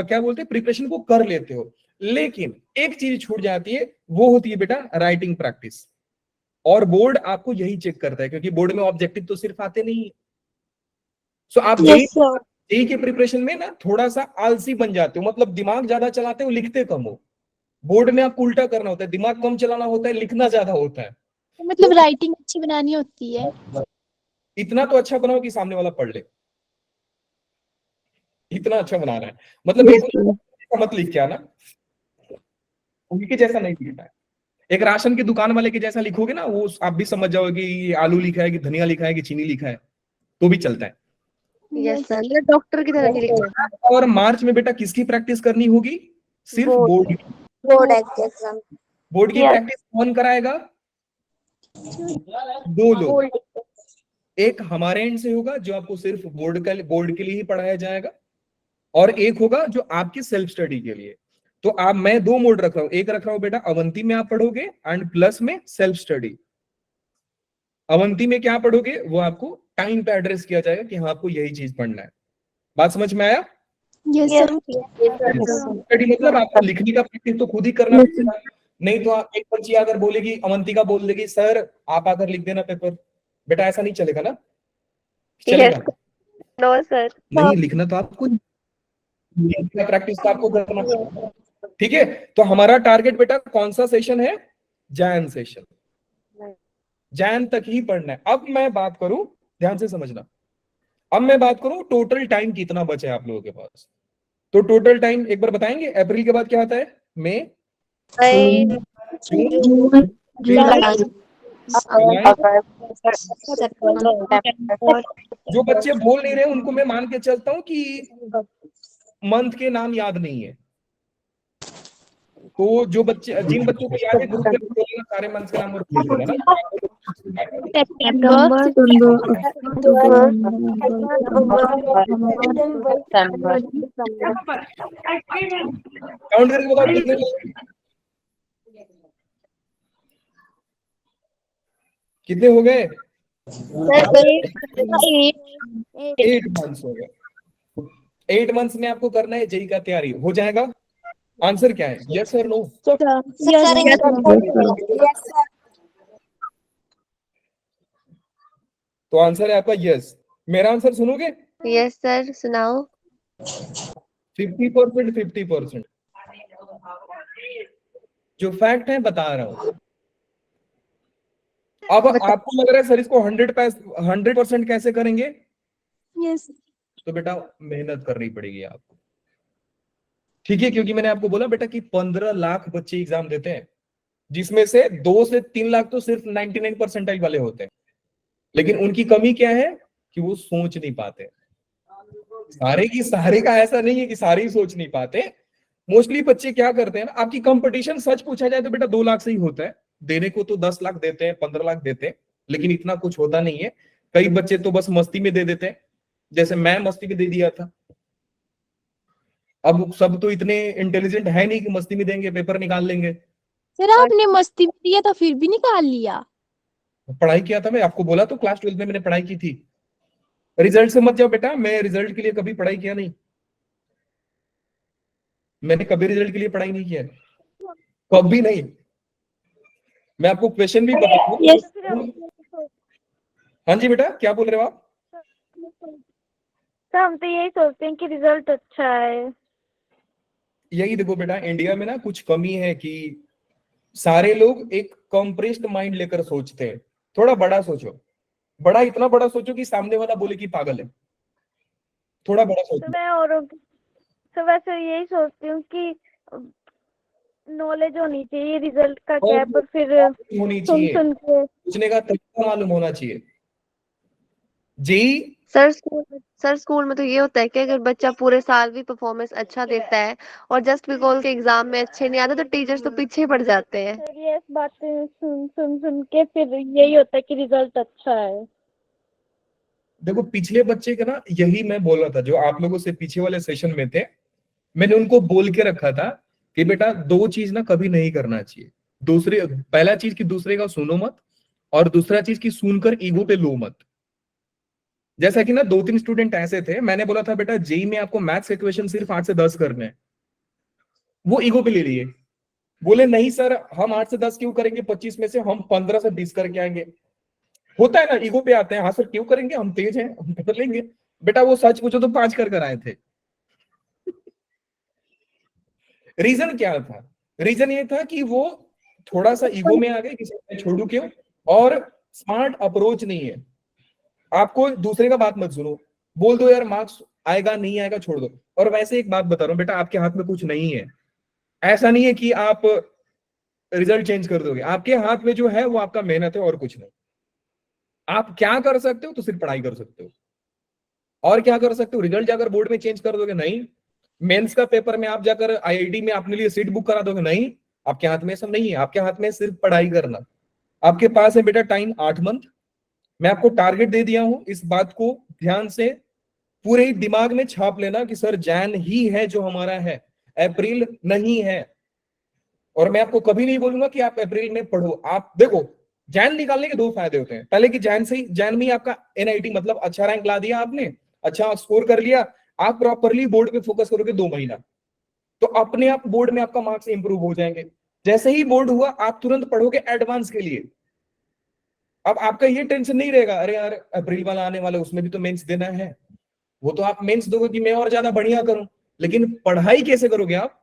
क्या बोलते हैं प्रिपरेशन को कर लेते हो, लेकिन एक चीज छूट जाती है, वो होती है बेटा राइटिंग प्रैक्टिस। और बोर्ड आपको यही चेक करता है क्योंकि बोर्ड में ऑब्जेक्टिव तो सिर्फ आते नहीं है। सो आप यस सर। जेई के प्रिपरेशन में ना थोड़ा सा आलसी बन जाते हो, मतलब दिमाग ज्यादा चलाते हो, लिखते कम हो। बोर्ड में आपको उल्टा करना होता है, दिमाग कम चलाना होता है, लिखना ज्यादा होता है। मतलब राइटिंग अच्छी बनानी होती है। इतना तो अच्छा बनाओ कि सामने वाला पढ़ ले, इतना अच्छा बनाना है। मतलब बिल्कुल मत लिख के आना, उनके जैसा नहीं लिखना है। एक राशन की दुकान वाले के जैसा लिखोगे ना, वो आप भी समझ जाओगे कि ये आलू लिखा है कि धनिया लिखा है कि चीनी लिखा है, तो भी चलता है। यस सर, डॉक्टर की तरह नहीं लिखना। और मार्च में बेटा किसकी प्रैक्टिस करनी होगी? सिर्फ बोर्ड की। Board exam. बोर्ड की Yes. प्रैक्टिस कौन कराएगा? दो लोग। एक हमारे एंड से होगा जो आपको सिर्फ बोर्ड के लिए ही पढ़ाया जाएगा, और एक होगा जो आपकी सेल्फ स्टडी के लिए। तो आप, मैं दो मोड रख रहा हूं, एक रख रहा हूं बेटा अवंती में आप पढ़ोगे एंड प्लस में सेल्फ स्टडी। अवंती में क्या पढ़ोगे वो आपको टाइम पे एड्रेस किया जाएगा कि हाँ आपको यही चीज पढ़ना है। बात समझ में आया? Yes Yes. सर। स्टडी मतलब आपको लिखने का प्रैक्टिस तो खुद ही करना पड़ेगा। नहीं तो आप, एक बच्ची अगर बोलेगी, अवंतिका बोल देगी सर आप आकर लिख देना पेपर, बेटा ऐसा नहीं चलेगा ना। चलेगा? No sir. नहीं, लिखना तो आपको, प्रैक्टिस तो आपको करना पड़ेगा। ठीक है, तो हमारा टारगेट बेटा कौन सा सेशन है? जैन सेशन। जैन तक ही पढ़ना है। अब मैं बात करूं, ध्यान से समझना, अब मैं बात करूं टोटल टाइम कितना बचा है आप लोगों के पास। तो टोटल टाइम एक बार बताएंगे, अप्रैल के बाद क्या आता है? मई, जून, जुलाई, जो बच्चे बोल नहीं रहे उनको मैं मान के चलता हूं कि मंथ के नाम याद नहीं है। तो जो बच्चे, जिन बच्चों को याद है ग्रुप में बोलेगा सारे मंथ के नाम और बोल देना ना। काउंट करके बताओ कितने कितने हो गए? 8 मंथ्स हो गए। 8 मंथ्स में आपको करना है जेई का तैयारी, हो जाएगा? आंसर क्या है? यस और नो? तो आंसर है आपका यस। मेरा आंसर सुनोगे? यस सर, सुनाओ। 50%, 50%। जो फैक्ट है बता रहा हूं। अब आपको लग रहा है सर इसको 100% कैसे करेंगे? यस। तो बेटा मेहनत करनी पड़ेगी आपको, ठीक है, क्योंकि मैंने आपको बोला बेटा कि 15 लाख बच्चे एग्जाम देते हैं, जिसमें से 2 से 3 लाख तो सिर्फ 99 परसेंटाइल वाले होते हैं। लेकिन उनकी कमी क्या है कि वो सोच नहीं पाते। सारे की सारे का ऐसा नहीं है कि सारे ही सोच नहीं पाते। मोस्टली बच्चे क्या करते हैं ना, आपकी कंपटीशन सच पूछा जाए तो बेटा 2 लाख से ही होता है। देने को तो 10 लाख देते हैं, 15 लाख देते हैं, लेकिन इतना कुछ होता नहीं है। कई बच्चे तो बस मस्ती में दे देते हैं, जैसे मैं मस्ती में दे दिया था। अब सब तो इतने इंटेलिजेंट है नहीं कि मस्ती में देंगे, पेपर निकाल लेंगे। सर आपने मस्ती में दिया था फिर भी निकाल लिया। पढ़ाई किया था, मैं आपको बोला तो क्लास 12 में मैंने पढ़ाई की थी। रिजल्ट से मत जाओ बेटा, मैं रिजल्ट के लिए कभी पढ़ाई किया नहीं, मैंने कभी रिजल्ट के लिए पढ़ाई नहीं किया, कभी नहीं। मैं आपको क्वेश्चन भी बता दूं। Yes. हाँ जी बेटा, क्या बोल रहे हो आप? सर हम तो यही सोचते हैं कि रिजल्ट अच्छा है। यही देखो बेटा, इंडिया में ना कुछ कमी है कि सारे लोग एक कॉम्प्रेस्ड माइंड लेकर सोचते हैं। थोड़ा बड़ा सोचो, बड़ा इतना बड़ा सोचो कि सामने वाला बोले कि पागल है। थोड़ा बड़ा तो सोचो। मैं औरों की तो वैसे यही सोचती हूँ कि नॉलेज होनी चाहिए रिजल्ट का क्या है, पर फिर होनी सुन चाहिए, सुन के सोचने का तरीका मालूम होना चाहिए। जी सर स्कूल में तो ये होता है कि अगर बच्चा पूरे साल भी परफॉर्मेंस अच्छा देता है और जस्ट बिकॉज के एग्जाम में अच्छे नहीं आते तो टीचर्स तो पीछे पड़ जाते हैं। सर ये बातें सुन सुन सुन के फिर यही होता है कि रिजल्ट अच्छा है। देखो पिछले बच्चे का ना, यही मैं बोल रहा था, जो आप लोगों से पीछे वाले सेशन में थे, मैंने उनको बोल के रखा था कि बेटा दो चीज ना कभी नहीं करना चाहिए। दूसरे, पहला चीज कि दूसरे का सुनो मत, और दूसरा चीज कि सुनकर ईगो पे लो मत। जैसा कि ना 2-3 स्टूडेंट ऐसे थे, मैंने बोला था बेटा जेई में आपको मैथ्स के क्वेश्चन सिर्फ 8 से 10 करने हैं, वो ईगो पे ले लिए, बोले नहीं सर हम 8 से 10 क्यों करेंगे, 25 में से हम 15 से 20 करके आएंगे। होता है ना, ईगो पे आते हैं, हाँ सर क्यों करेंगे, हम तेज हैं, हम कर लेंगे। बेटा वो सच पूछो तो 5 कर आए थे। रीजन क्या था? रीजन ये था कि वो थोड़ा सा ईगो में आ गए, किसी ने छोड़ू क्यों, और स्मार्ट अप्रोच नहीं है। आपको दूसरे का बात मत सुनो, बोल दो यार मार्क्स आएगा नहीं आएगा छोड़ दो। और वैसे एक बात बता रहा हूं बेटा, आपके हाथ में कुछ नहीं है। ऐसा नहीं है कि आप रिजल्ट चेंज कर दोगे, आपके हाथ में जो है वो आपका मेहनत है और कुछ नहीं। आप क्या कर सकते हो? तो सिर्फ पढ़ाई कर सकते हो, और क्या कर सकते हो? रिजल्ट जाकर बोर्ड में चेंज कर दोगे? नहीं। मेंस का पेपर में आप जाकर आईआईटी में अपने लिए सीट बुक करा दोगे? नहीं। आपके हाथ में सब नहीं है, आपके हाथ में सिर्फ पढ़ाई करना। आपके पास है बेटा टाइम 8 मंथ। मैं आपको टारगेट दे दिया हूं, इस बात को ध्यान से पूरे ही दिमाग में छाप लेना कि सर जैन ही है जो हमारा है, अप्रैल नहीं है। और मैं आपको कभी नहीं बोलूंगा कि आप अप्रैल में पढ़ो। आप देखो, जैन निकालने के 2 फायदे होते हैं। पहले कि जैन में ही आपका एनआईटी मतलब अच्छा रैंक ला दिया आपने, अच्छा स्कोर कर लिया, आप प्रॉपरली बोर्ड पे फोकस करोगे 2 महीना, तो अपने आप बोर्ड में आपका मार्क्स इंप्रूव हो जाएंगे। जैसे ही बोर्ड हुआ आप तुरंत पढ़ोगे एडवांस के लिए। अब आपका ये टेंशन नहीं रहेगा अरे यार अप्रैल वाला आने वाला, उसमें भी तो मेंस देना है। वो तो आप मेंस दोगे कि मैं और ज्यादा बढ़िया करूं, लेकिन पढ़ाई कैसे करोगे आप?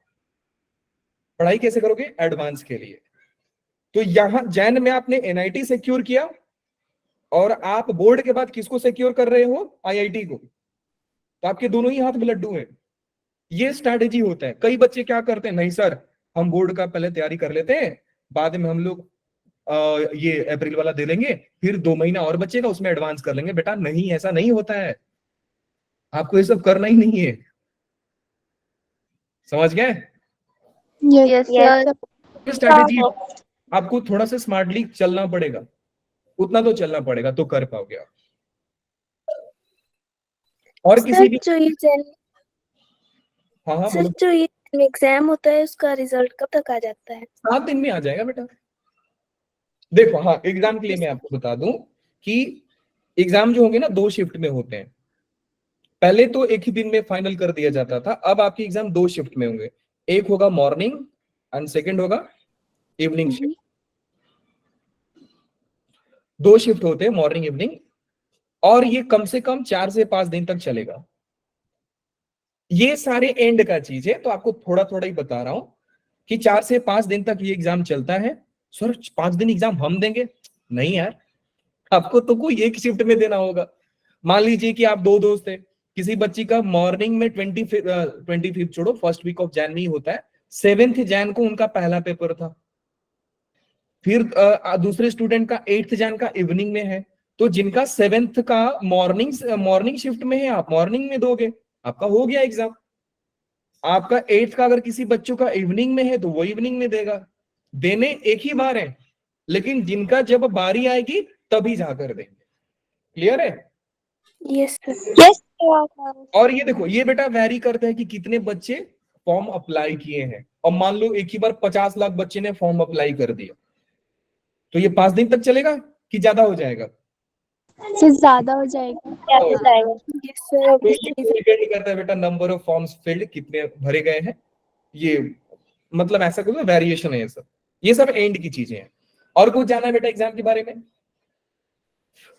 पढ़ाई कैसे करोगे? एडवांस के लिए। तो यहां जैन में आपने एनआईटी सिक्योर किया, और आप बोर्ड के बाद किसको सिक्योर कर रहे हो? आईआईटी को। तो आपके दोनों ही हाथ में लड्डू हैं। ये स्ट्रैटेजी होता है। कई बच्चे क्या करते हैं, नहीं सर हम बोर्ड का पहले तैयारी कर लेते हैं, बाद में हम लोग ये अप्रैल वाला दे लेंगे, फिर 2 महीना और बचेगा उसमें एडवांस कर लेंगे। बेटा नहीं, ऐसा नहीं होता है, आपको ये सब करना ही नहीं है। समझ गए? Yes sir. स्ट्रैटेजी आपको थोड़ा सा स्मार्टली चलना पड़ेगा, उतना तो चलना पड़ेगा तो कर पाओगे आप। और किसी भी, जो ये हाँ हाँ सर बोलो। जो ये एग्जाम होता है उसका रिजल्ट कब तक आ जाता है? 7 दिन में आ जाएगा बेटा। देखो हाँ, एग्जाम के लिए मैं आपको बता दूं कि एग्जाम जो होंगे ना 2 शिफ्ट में होते हैं। पहले तो एक ही दिन में फाइनल कर दिया जाता था, अब आपके एग्जाम 2 शिफ्ट में होंगे। एक होगा मॉर्निंग एंड सेकंड होगा इवनिंग शिफ्ट। 2 शिफ्ट होते हैं, मॉर्निंग इवनिंग, और ये कम से कम 4 से 5 दिन तक चलेगा। ये सारे एंड का चीज है, तो आपको थोड़ा थोड़ा ही बता रहा हूं कि 4 से 5 दिन तक ये एग्जाम चलता है। सर 5 दिन एग्जाम हम देंगे? नहीं यार, आपको तो कोई एक शिफ्ट में देना होगा। मान लीजिए कि आप 2 दोस्त हैं, किसी बच्ची का मॉर्निंग में 25 छोड़ो, फर्स्ट वीक ऑफ जैन में ही होता है, 7th जैन को उनका पहला पेपर था। फिर दूसरे स्टूडेंट का 8th जैन का इवनिंग में है। तो जिनका 7th का मॉर्निंग शिफ्ट में है, आप मॉर्निंग में दोगे, आपका हो गया एग्जाम। आपका 8th का अगर किसी बच्चों का इवनिंग में है तो वो इवनिंग में देगा। देने एक ही बार है, लेकिन जिनका जब बारी आएगी तभी जाकर देंगे। क्लियर है? Yes sir. Yes, और ये देखो, ये बेटा वैरी करता है कि कितने बच्चे फॉर्म अप्लाई किए हैं। और मान लो एक ही बार 50 लाख बच्चे ने फॉर्म अप्लाई कर दिया, तो ये 5 दिन तक चलेगा कि ज्यादा हो जाएगा? से ज्यादा हो जाएगा। Yes, sir. तो ये डिपेंड करता है बेटा नंबर ऑफ फॉर्म्स फिल्ड कितने भरे गए हैं, ये मतलब ऐसा कोई वेरिएशन है ये सब एंड की चीजें हैं। और कुछ जाना है बेटा एग्जाम के बारे में?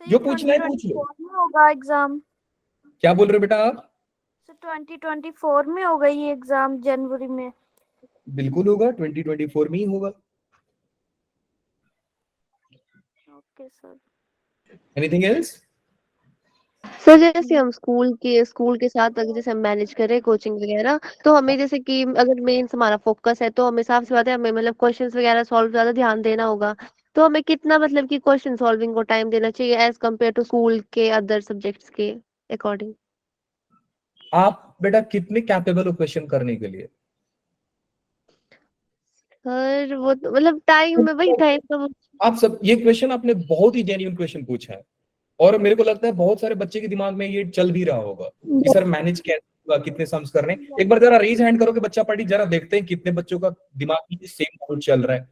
जो पूछना है पूछ लो। 2024 में होगा एग्जाम? क्या बोल रहे हो बेटा आप? सर 2024 में होगा ये एग्जाम, जनवरी में? बिल्कुल होगा, 2024 में ही होगा। Okay sir. Anything else? Sir जैसे हम स्कूल के साथ अगर जैसे हम मैनेज करें कोचिंग वगैरह, तो हमें जैसे कि अगर मेंस हमारा फोकस है तो हमें साफ सी बात है, हमें मतलब क्वेश्चंस वगैरह सॉल्व ज्यादा ध्यान देना होगा। तो हमें कितना मतलब कि क्वेश्चन सॉल्विंग को टाइम देना चाहिए एज कम्पेयर टू स्कूल के अदर सब्जेक्ट्स के अकॉर्डिंग? आप बेटा कितने कैपेबल हो क्वेश्चन करने के लिए? सर वो तो मतलब टाइम में वही टाइम तो आप सब, ये क्वेश्चन आपने बहुत ही जेन्युइन क्वेश्चन पूछा है, और मेरे को लगता है बहुत सारे बच्चे के दिमाग में ये चल भी रहा होगा कि सर मैनेज कैसे होगा, कितने सम्स करने। एक बार जरा रेज हैंड करो कि बच्चा पढ़ी, जरा देखते हैं कितने बच्चों का दिमाग में सेम मोड चल रहा है।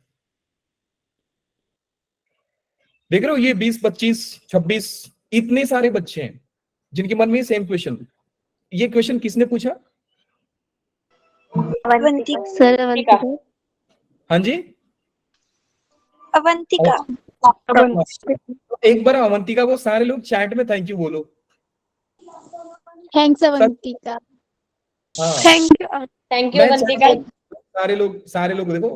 देख रहे हो ये 20, 25, 26 इतने सारे बच्चे हैं जिनके मन में सेम क्वेश्चन। ये क्वेश्चन किसने पूछा? अवंतिका। सर अवंतिका। हाँ जी, अवंतिका। एक बार अवंतिका को सारे लोग चैट में थैंक यू बोलो। थैंक्स अवंतिका। हाँ थैंक यू अवंतिका। सारे लोग देखो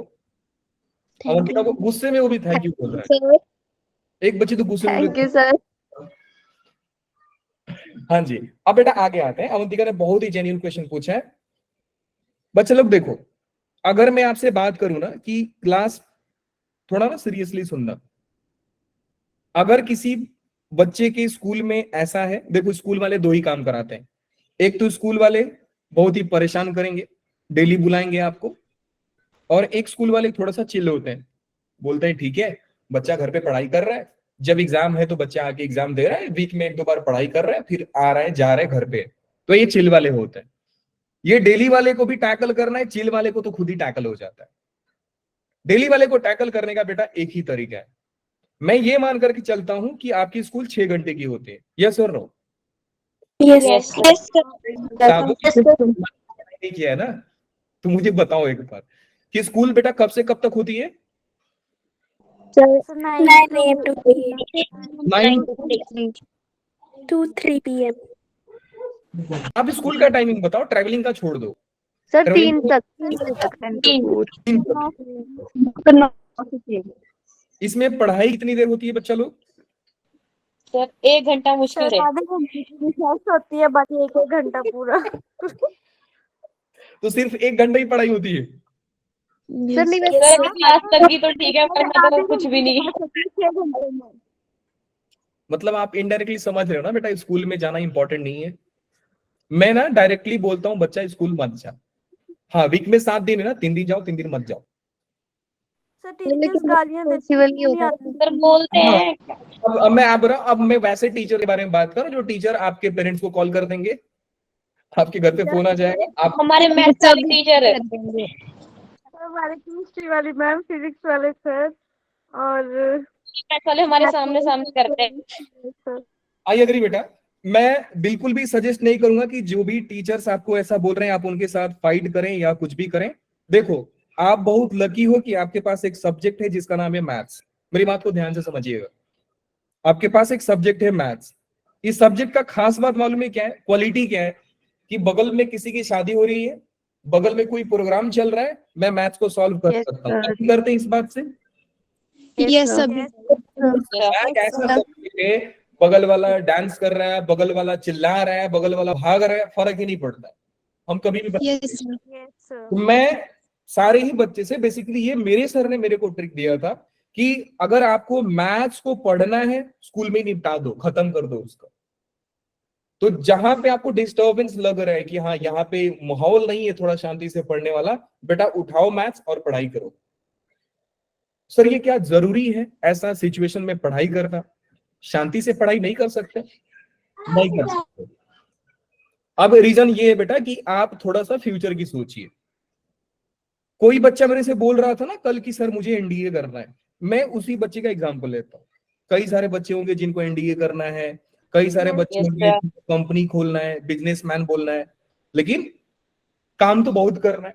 अवंतिका को गुस्से में वो भी थैंक यू बोल रहा है। सर एक बच्ची तो गुस्से में थैंक यू सर। हाँ जी, अब बेटा आगे आते हैं। अवंतिका ने बहुत ही जेन्युइन क्वेश्चन पूछा है। बच्चे लोग देखो, अगर मैं आपसे बात करूं ना कि क्लास थोड़ा ना सीरियसली सुनना, अगर किसी बच्चे के स्कूल में ऐसा है, देखो स्कूल वाले दो ही काम कराते हैं। एक तो स्कूल वाले बहुत ही परेशान करेंगे, डेली बुलाएंगे आपको, और एक स्कूल वाले थोड़ा सा चिल होते हैं, बोलते हैं ठीक है बच्चा घर पे पढ़ाई कर रहा है, जब एग्जाम है तो बच्चा आके एग्जाम दे रहा है, वीक में 1-2 बार पढ़ाई कर रहा है, फिर आ रहा है जा रहा है घर पे। तो ये चिल वाले होते हैं। ये डेली वाले को भी टैकल करना है, चिल वाले को तो खुद ही टैकल हो जाता है। डेली वाले को टैकल करने का बेटा एक ही तरीका है। मैं ये मान करके चलता हूं कि आपकी स्कूल 6 घंटे की होती है, यस और नो? यस नहीं किया है ना, तो मुझे बताओ एक बार कि स्कूल बेटा कब से कब तक होती है? Sir 9 AM to 9 to 3 PM. आप स्कूल का टाइमिंग बताओ, ट्रैवलिंग का छोड़ दो। सर Traveling 3 तक। इसमें पढ़ाई कितनी देर होती है बच्चा लोग? सर 1 घंटा मुश्किल है। आधे घंटे की रिसर्च होती है, बाकी 1 घंटा पूरा। तो सिर्फ 1 घंटा ही पढ़ाई होती है? सर नहीं सर क्लास तक की तो ठीक है, वरना तो कुछ भी नहीं है। 6 घंटे में। मतलब आप इनडायरेक्टली समझ रहे हो ना बेटा, स्कूल में जाना इंपॉर्टेंट नहीं है। मैं ना डायरेक्टली बोलता हूँ बच्चा स्कूल मत जा। हाँ वीक में 7 दिन है ना, 3 दिन जाओ 3 दिन मत जाओ। सर टीचर्स गालियां देते पॉसिबल नहीं होता। हैं। सर बोलते हैं। अब मैं वैसे टीचर के बारे में बात कर रहा हूँ जो टीचर आपके पेरेंट्स को कॉल कर देंगे, आपके घर पे फोन आ जाएगा, आप हमारे मैथ्स वाले टीचर है। सर हमारे केमिस्ट्री वाली मैम, फिजिक्स वाले सर, और मैथ्स वाले हमारे सामने करते हैं। सर आई अग्री बेटा। मैं बिल्कुल भी सजेस्ट नहीं करूंगा कि जो भी टीचर्स आपको ऐसा बोल रहे हैं आप उनके साथ फाइट करें या कुछ भी करें। देखो आप बहुत लकी हो कि आपके पास एक सब्जेक्ट है जिसका नाम है मैथ्स। मेरी बात को ध्यान से समझिएगा, आपके पास एक सब्जेक्ट है मैथ्स। इस सब्जेक्ट का खास बात मालूम है क्या है, क्वालिटी क्या है, कि बगल में किसी की शादी हो रही है, बगल में कोई प्रोग्राम चल रहा है, मैं मैथ्स को सॉल्व कर सकता हूँ। आप करते हैं इस बात से? Yes sir. ऐसा सब्जेक्ट है, बगल वाला डांस कर रहा है, बगल वाला चिल्ला रहा है, बगल वाला भाग रहा है, फर्क ही नहीं पड़ता। हम कभी भी यस सर। तो मैं सारे ही बच्चे से, बेसिकली ये मेरे सर ने मेरे को ट्रिक दिया था कि अगर आपको मैथ्स को पढ़ना है स्कूल में निपटा दो, खत्म कर दो उसका। तो जहां पे आपको डिस्टर्बेंस लग रहा है कि हाँ यहाँ पे माहौल नहीं है थोड़ा शांति से पढ़ने वाला, बेटा उठाओ मैथ्स और पढ़ाई करो। सर ये क्या जरूरी है ऐसा सिचुएशन में पढ़ाई करना? शांति से पढ़ाई नहीं कर सकते? नहीं कर सकते। अब रीजन ये है बेटा कि आप थोड़ा सा फ्यूचर की सोचिए। कोई बच्चा मेरे से बोल रहा था ना कल की सर मुझे एनडीए करना है, मैं उसी बच्चे का एग्जांपल लेता हूँ। कई सारे बच्चे होंगे जिनको एनडीए करना है, कई सारे बच्चे Yes, होंगे sir. जिनको कंपनी खोलना है, बिजनेसमैन बोलना है, लेकिन काम तो बहुत करना है।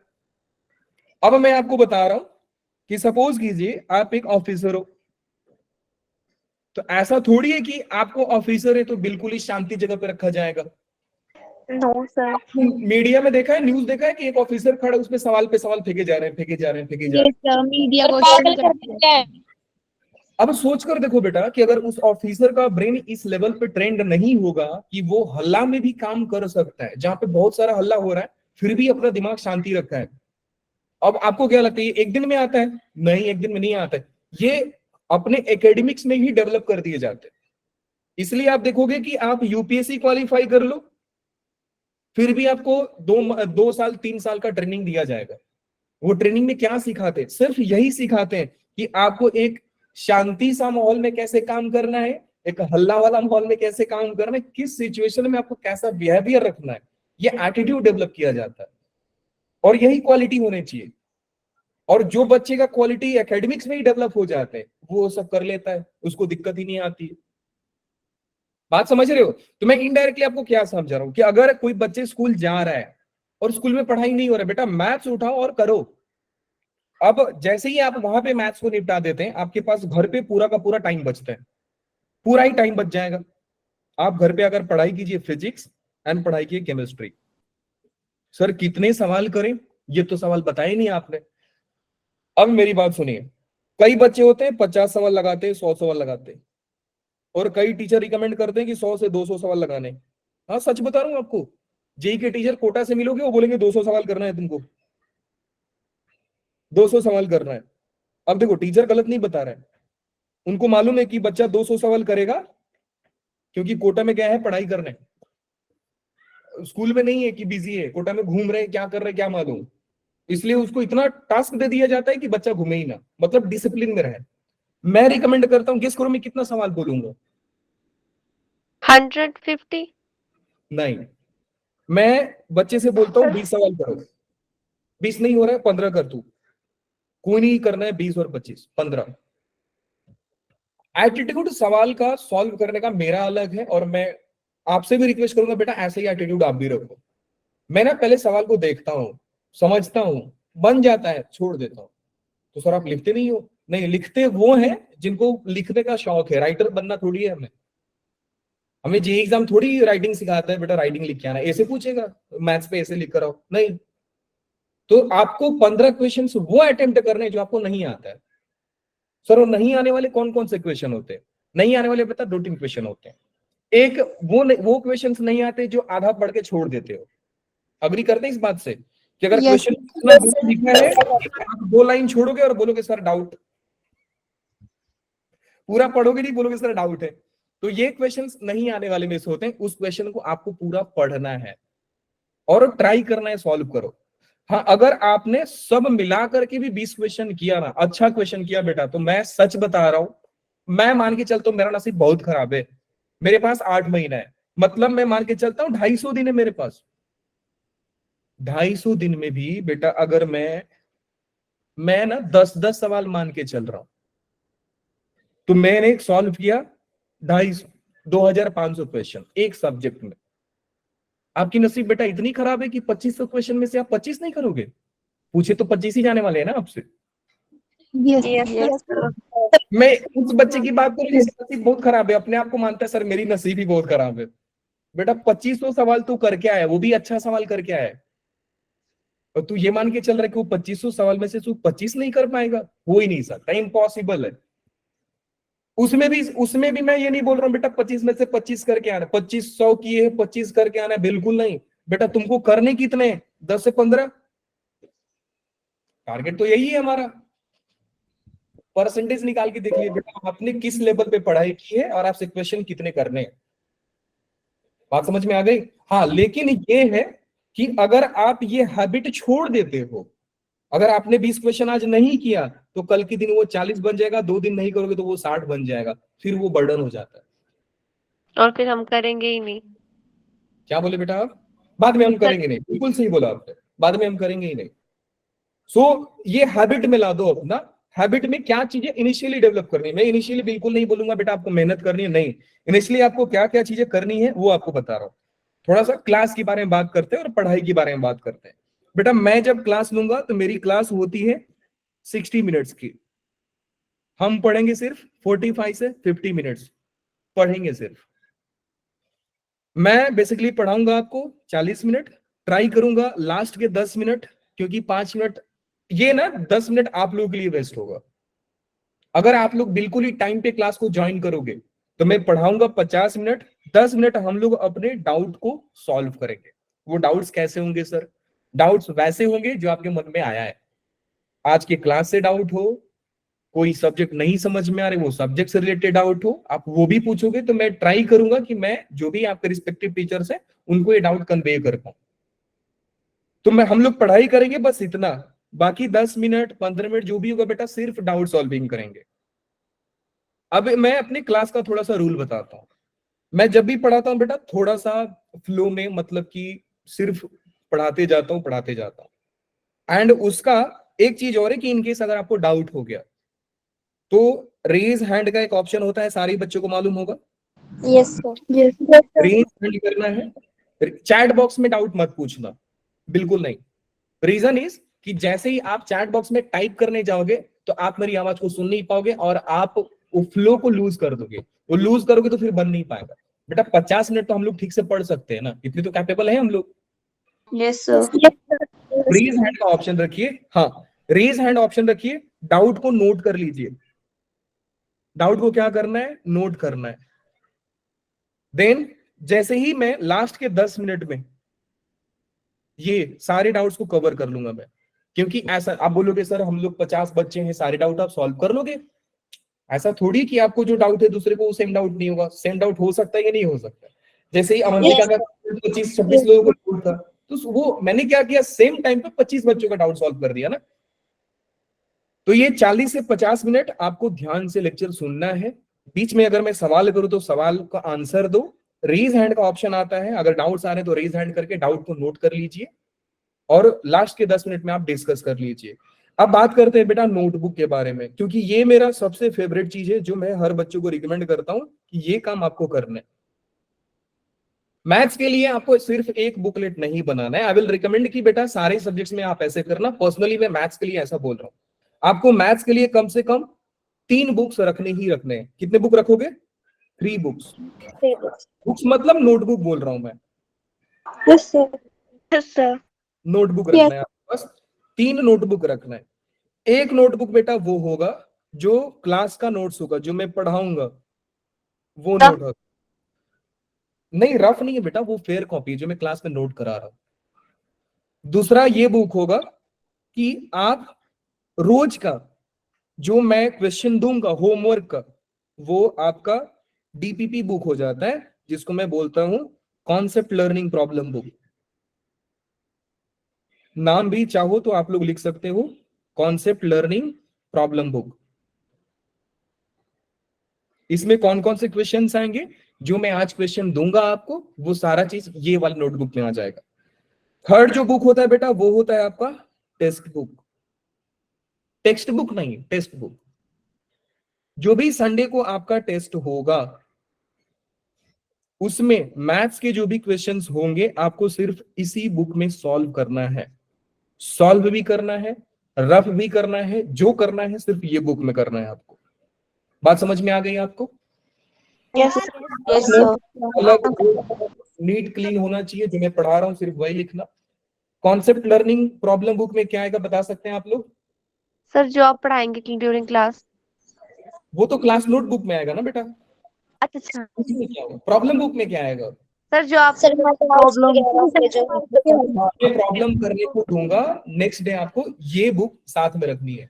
अब मैं आपको बता रहा हूं कि सपोज कीजिए आप एक ऑफिसर हो, तो ऐसा थोड़ी है कि आपको ऑफिसर है तो बिल्कुल ही शांति जगह पे रखा जाएगा। No sir. मीडिया में देखा है, न्यूज देखा है कि एक ऑफिसर खड़ा, उस पे सवाल फेंके जा रहे हैं, फेंके जा रहे हैं, फेंके जा रहे हैं। मीडिया क्वेश्चन करते हैं। अब सोच कर देखो बेटा कि अगर उस ऑफिसर का ब्रेन इस लेवल पे ट्रेंड नहीं होगा कि वो हल्ला में भी काम कर सकता है, जहां पे बहुत सारा हल्ला हो रहा है फिर भी अपना दिमाग शांति रखा है। अब आपको क्या लगता है ये एक दिन में आता है? नहीं, एक दिन में नहीं आता है। ये अपने एकेडमिक्स में ही डेवलप कर दिए जाते हैं। इसलिए आप देखोगे कि आप यूपीएससी क्वालिफाई कर लो, फिर भी आपको 2 साल 3 साल का ट्रेनिंग दिया जाएगा। वो ट्रेनिंग में क्या सिखाते हैं? सिर्फ यही सिखाते हैं कि आपको एक शांति सा माहौल में कैसे काम करना है, एक हल्ला वाला माहौल में कैसे काम करना है, किस सिचुएशन में आपको कैसा बिहेवियर रखना है, ये एटीट्यूड डेवलप किया जाता है। और यही क्वालिटी होनी चाहिए। और जो बच्चे का क्वालिटी एकेडमिक्स में ही डेवलप हो जाते हैं वो सब कर लेता है, उसको दिक्कत ही नहीं आती है। बात समझ रहे हो? तो मैं इनडायरेक्टली आपको क्या समझा रहा हूं कि अगर कोई बच्चे स्कूल जा रहा है और स्कूल में पढ़ाई नहीं हो रहा है, बेटा मैथ्स उठाओ और करो। अब जैसे ही आप वहां पे मैथ्स को निपटा देते हैं, आपके पास घर पे पूरा का पूरा टाइम बचता है, पूरा ही टाइम बच जाएगा। आप घर पे अगर पढ़ाई कीजिए फिजिक्स एंड पढ़ाई कीजिए केमिस्ट्री, सर कितने सवाल करें, ये तो सवाल बताए नहीं आपने। अब मेरी बात सुनिए, कई बच्चे होते हैं 50 सवाल लगाते हैं, 100 सवाल लगाते हैं, और कई टीचर रिकमेंड करते हैं कि 100 से 200 सवाल लगाने। हाँ सच बता रहा हूं आपको, जेई के टीचर कोटा से मिलोगे वो बोलेंगे 200 सवाल करना है तुमको, 200 सवाल करना है। अब देखो टीचर गलत नहीं बता रहा है, उनको मालूम है कि बच्चा 200 सवाल करेगा क्योंकि कोटा में गया है पढ़ाई करने, स्कूल में नहीं है कि बिजी है, कोटा में घूम रहे, क्या कर रहे क्या मालूम। इसलिए उसको इतना टास्क दे दिया जाता है कि बच्चा घूमे ही ना, मतलब डिसिप्लिन में रहे। मैं रिकमेंड करता हूं, गेस करो मैं कितना सवाल बोलूंगा? 150। नहीं, मैं बच्चे से बोलता हूँ 20 सवाल करो। 20 नहीं हो रहा है 15 कर तू, कोई नहीं करना है 20 और 25, 15। एटीट्यूड सवाल का सॉल्व करने का मेरा अलग है, और मैं आपसे भी रिक्वेस्ट करूंगा बेटा ऐसे ही एटीट्यूड आप भी रखो। मैं ना पहले सवाल को देखता हूँ, समझता हूँ, बन जाता है, छोड़ देता हूँ। तो सर आप लिखते नहीं हो? नहीं, लिखते वो हैं जिनको लिखने का शौक है, राइटर बनना थोड़ी है हमें। हमें जेईई एग्जाम थोड़ी राइटिंग सिखाता है, बेटा राइटिंग लिख के आना, ऐसे पूछेगा मैथ्स पे ऐसे लिख कर आओ, नहीं। तो आपको 15 क्वेश्चन वो अटेम्प्ट करने जो आपको नहीं आता है। सर वो नहीं आने वाले कौन कौन से क्वेश्चन होते हैं? नहीं आने वाले बेटा 2-3 क्वेश्चन होते हैं। एक वो क्वेश्चंस नहीं आते जो आधा पढ़ के छोड़ देते हो। अग्री करते हैं इस बात से कि अगर Yes. क्वेश्चन लिखा है आप 2 लाइन छोड़ोगे और बोलोगे सर डाउट, पूरा पढ़ोगे नहीं, बोलोगे सर डाउट है। तो ये क्वेश्चंस नहीं आने वाले में से होते हैं। उस क्वेश्चन को आपको पूरा पढ़ना है और ट्राई करना है, सॉल्व करो। हाँ, अगर आपने सब मिला करके भी 20 क्वेश्चन किया ना, अच्छा क्वेश्चन किया बेटा, तो मैं सच बता रहा हूं, मैं मान के चलता हूं मेरा नसीब बहुत खराब है। मेरे पास 8 महीना है, मतलब मैं मान के चलता हूं 250 दिन है मेरे पास। 250 दिन में भी बेटा अगर मैं ना 10-10 सवाल मान के चल रहा हूं, तो मैंने सॉल्व किया 2500 क्वेश्चन एक सब्जेक्ट में। आपकी नसीब बेटा इतनी खराब है कि 2500 क्वेश्चन में से आप 25 नहीं करोगे? पूछे तो 25 ही जाने वाले हैं ना आपसे। Yes. मैं उस बच्चे की बात करूं जिसका नसीब बहुत खराब है, अपने आप को मानता है सर मेरी नसीब ही बहुत खराब है। बेटा 2500 सवाल तू करके आया, वो भी अच्छा सवाल करके आया है, और तू ये मान के चल रहा है कि वो 2500 सवाल में से तू 25 नहीं कर पाएगा? हो ही नहीं सकता, इम्पॉसिबल है। उसमें भी मैं ये नहीं बोल रहा हूँ बेटा 25 में से 25 करके आना, 2500 किए है 25 करके आना, बिल्कुल नहीं बेटा। तुमको करने कितने? 10 से 15। टारगेट तो यही है हमारा। परसेंटेज निकाल के देखिए बेटा आपने किस लेवल पे पढ़ाई की है और आपसे क्वेश्चन कितने करने हैं। बात समझ में आ गई? हाँ, लेकिन ये है कि अगर आप ये हैबिट छोड़ देते हो, अगर आपने 20 क्वेश्चन आज नहीं किया तो कल के दिन वो 40 बन जाएगा, 2 दिन नहीं करोगे तो वो 60 बन जाएगा, फिर वो बर्डन हो जाता है। और फिर हम करेंगे ही नहीं। क्या बोले बेटा आप? बाद में हम करेंगे नहीं, बिल्कुल सही बोला आपने, बाद में हम करेंगे ही नहीं। सो ये हैबिट में ला दो अपना, हैबिट में क्या चीजें इनिशियली डेवलप करनी है। मैं इनिशियली बिल्कुल नहीं बोलूंगा बेटा आपको मेहनत करनी है, नहीं, इनिशियली आपको क्या क्या चीजें करनी है वो आपको बता रहा हूँ। थोड़ा सा क्लास के बारे में बात करते हैं और पढ़ाई के बारे में बात करते हैं। बेटा मैं जब क्लास लूंगा तो मेरी क्लास होती है 60 मिनट्स की। हम पढ़ेंगे सिर्फ 45 से 50 मिनट्स पढ़ेंगे सिर्फ। मैं बेसिकली पढ़ाऊंगा आपको 40 मिनट, ट्राई करूंगा लास्ट के 10 मिनट, क्योंकि 5 मिनट ये ना 10 मिनट आप लोगों के लिए वेस्ट होगा। अगर आप लोग बिल्कुल ही टाइम पे क्लास को ज्वाइन करोगे तो मैं पढ़ाऊंगा 50 मिनट, 10 मिनट हम लोग अपने डाउट को सॉल्व करेंगे। वो डाउट्स कैसे होंगे सर? डाउट्स वैसे होंगे जो आपके मन में आया है, आज की क्लास से डाउट हो, कोई सब्जेक्ट नहीं समझ में आ रहे वो सब्जेक्ट से रिलेटेड डाउट हो, आप वो भी पूछोगे तो मैं ट्राई करूंगा कि मैं जो भी आपके रिस्पेक्टिव टीचर्स है उनको ये डाउट कन्वे कर पाऊं। तो मैं हम लोग पढ़ाई करेंगे बस इतना, बाकी 10 मिनट 15 मिनट जो भी होगा बेटा सिर्फ डाउट सॉल्विंग करेंगे। अब मैं अपनी क्लास का थोड़ा सा रूल बताता हूँ। मैं जब भी पढ़ाता हूँ बेटा थोड़ा सा फ्लो में, मतलब कि सिर्फ पढ़ाते जाता हूँ एंड उसका एक चीज और है कि इनकेस अगर आपको डाउट हो गया तो रेज हैंड का एक ऑप्शन होता है, सारे बच्चों को मालूम होगा। Yes sir. रेज हैंड करना है, चैट बॉक्स में डाउट मत पूछना, बिल्कुल नहीं। रीजन इज कि जैसे ही आप चैट बॉक्स में टाइप करने जाओगे तो आप मेरी आवाज को सुन नहीं पाओगे और आप वो फ्लो को लूज कर दोगे। वो लूज करोगे तो फिर बन नहीं पाएगा। बेटा 50 मिनट तो हम लोग ठीक से पढ़ सकते हैं ना, इतनी तो कैपेबल है हम लोग। Yes sir. रेज हैंड का ऑप्शन रखिए, हाँ रेज हैंड ऑप्शन रखिए, डाउट को नोट कर लीजिए। डाउट को क्या करना है? नोट करना है। देन जैसे ही मैं लास्ट के 10 मिनट में ये सारे डाउट्स को कवर कर लूंगा मैं, क्योंकि ऐसा आप बोलोगे सर हम लोग 50 बच्चे हैं, सारे डाउट आप सॉल्व कर लोगे? ऐसा थोड़ी कि आपको जो डाउट है दूसरे को सेम डाउट नहीं होगा। सेम डाउट हो सकता है या नहीं हो सकता? जैसे ही अवंतिका का 25-26 लोगों को डाउट था तो वो मैंने क्या किया, सेम टाइम पे 25 बच्चों का डाउट सॉल्व कर दिया ना। तो ये 40 से 50 मिनट आपको ध्यान से लेक्चर सुनना है। बीच में अगर मैं सवाल करूं तो सवाल का आंसर दो। रेज हैंड का ऑप्शन आता है, अगर डाउट्स आ रहे हैं तो रेज हैंड करके डाउट को नोट कर लीजिए और लास्ट के 10 मिनट में आप डिस्कस कर लीजिए। अब बात करते हैं बेटा नोटबुक के बारे में, क्योंकि ये मेरा सबसे फेवरेट चीज है जो मैं हर बच्चों को रिकमेंड करता हूं कि ये काम आपको करना है। मैथ्स के लिए आपको सिर्फ एक बुकलेट नहीं बनाना है। आई विल रिकमेंड कि बेटा सारे सब्जेक्ट्स में आप ऐसे करना। पर्सनली मैं मैथ्स के लिए ऐसा बोल रहा हूं, आपको मैथ्स के लिए कम से कम 3 बुक्स रखने ही रखने हैं। कितने बुक रखोगे? 3 बुक्स। बुक्स मतलब नोटबुक बोल रहा हूं मैं। Yes sir. Yes sir. Notebook रखना है आपको, बस 3 नोटबुक रखना है। एक नोटबुक बेटा वो होगा जो क्लास का नोट्स होगा, जो मैं पढ़ाऊंगा वो नोट होगा। नहीं रफ नहीं है बेटा, वो फेयर कॉपी जो मैं क्लास में नोट करा रहा हूं। दूसरा ये बुक होगा कि आप रोज का जो मैं क्वेश्चन दूंगा होमवर्क का, वो आपका डीपीपी बुक हो जाता है, जिसको मैं बोलता हूं कॉन्सेप्ट लर्निंग प्रॉब्लम बुक। नाम भी चाहो तो आप लोग लिख सकते हो, कॉन्सेप्ट लर्निंग प्रॉब्लम बुक। इसमें कौन कौन से क्वेश्चंस आएंगे, जो मैं आज क्वेश्चन दूंगा आपको वो सारा चीज ये वाली नोटबुक में आ जाएगा। थर्ड जो बुक होता है बेटा वो होता है आपका टेक्स्ट बुक। टेक्स्ट बुक नहीं, टेस्ट बुक। जो भी संडे को आपका टेस्ट होगा उसमें मैथ्स के जो भी क्वेश्चंस होंगे आपको सिर्फ इसी बुक में सॉल्व करना है। सॉल्व भी करना है, रफ भी करना है, जो करना है सिर्फ ये बुक में करना है आपको। बात समझ में आ गई आपको? यस अलग नीट क्लीन होना चाहिए, जो मैं पढ़ा रहा हूँ सिर्फ वही लिखना। कॉन्सेप्ट लर्निंग प्रॉब्लम बुक में क्या आएगा बता सकते हैं आप लोग? सर जो आप पढ़ाएंगे ड्यूरिंग क्लास। वो तो क्लास नोट बुक में आएगा ना बेटा। अच्छा उसमें क्या होगा? प्रॉब्लम बुक में क्या आएगा? सर जो आप प्रॉब्लम करने को दूंगा, नेक्स्ट डे आपको ये बुक साथ में रखनी है।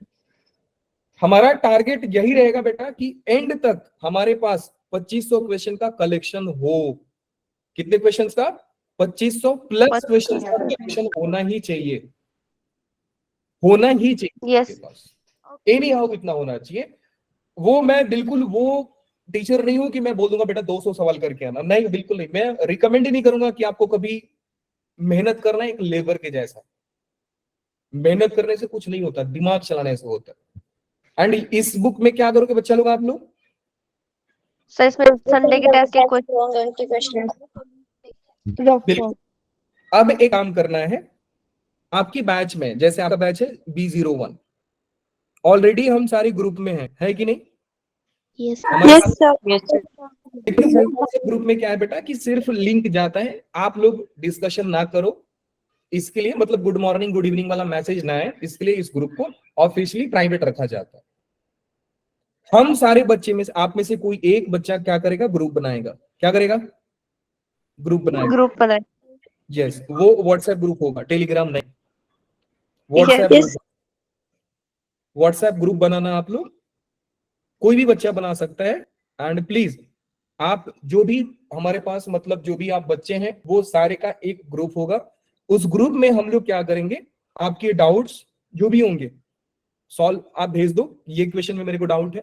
हमारा टारगेट यही रहेगा बेटा कि एंड तक हमारे पास 2500 क्वेश्चन का कलेक्शन हो। कितने क्वेश्चंस का? 2500 प्लस क्वेश्चंस का कलेक्शन होना ही चाहिए, होना ही चाहिए यस। आपके पास। एनी हाउ इतना होना चाहिए। वो मैं बिल्कुल वो टीचर नहीं हूं कि मैं बोल दूंगा बेटा 200 सवाल करके आना, नहीं बिल्कुल नहीं। मैं रिकमेंड ही नहीं करूंगा कि आपको कभी मेहनत करना एक लेबर के जैसा। मेहनत करने से कुछ नहीं होता, दिमाग चलाने से होता है। एंड इस बुक में क्या करोगे बच्चा लोग आप लोग? सर इसमें संडे के टेस्ट के क्वेश्चन बिल्कुल। अब एक काम करना है, आपकी बैच में, जैसे आपका बैच है B01, ऑलरेडी हम सारे ग्रुप में हैं, है कि नहीं? Yes Yes, sir. लेकिन ग्रुप में क्या है बेटा कि सिर्फ लिंक जाता है, आप लोग डिस्कशन ना करो, इसके लिए मतलब गुड मॉर्निंग गुड इवनिंग वाला मैसेज ना आए, इसके लिए इस ग्रुप को ऑफिशियली प्राइवेट रखा जाता है। हम सारे बच्चे में से, आप में से कोई एक बच्चा क्या करेगा? ग्रुप बनाएगा। क्या करेगा? ग्रुप बनाएगा। ग्रुप बनाए। यस, वो व्हाट्सएप ग्रुप होगा, टेलीग्राम नहीं। WhatsApp Yes. Group, WhatsApp group बनाना आप लोग, कोई भी बच्चा बना सकता है। एंड प्लीज आप जो भी हमारे पास मतलब जो भी आप बच्चे हैं वो सारे का एक ग्रुप होगा। उस ग्रुप में हम लोग क्या करेंगे, आपके डाउट्स जो भी होंगे सॉल्व आप भेज दो, ये क्वेश्चन में मेरे को डाउट है,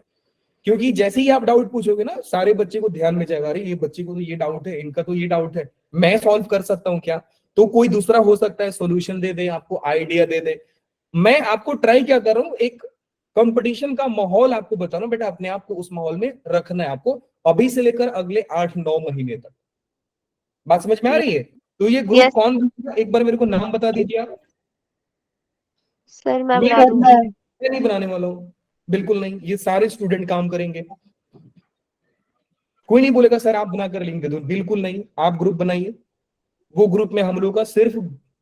क्योंकि जैसे ही आप डाउट पूछोगे ना सारे बच्चे को ध्यान में जाएगा, अरे ये बच्चे को तो ये डाउट है, इनका तो ये डाउट है, मैं सॉल्व कर सकता हूँ क्या? तो कोई दूसरा हो सकता है सॉल्यूशन दे दे, आपको आइडिया दे दे। मैं आपको ट्राई क्या कर रहा हूँ, एक कंपटीशन का माहौल आपको बता रहा हूँ बेटा, अपने आप को उस माहौल में रखना है आपको अभी से लेकर अगले 8-9 महीने तक। बात समझ में आ रही है? तो ये ग्रुप कौन बनाएगा? एक बार मेरे को नाम बता दीजिए आप। सर मैं मैं बना दूंगी। नहीं बनाने वाला हूँ, बिल्कुल नहीं, ये सारे स्टूडेंट काम करेंगे। कोई नहीं बोलेगा सर आप बनाकर लिंक दे दो, बिल्कुल नहीं, आप ग्रुप बनाइए। वो ग्रुप में हम लोग का सिर्फ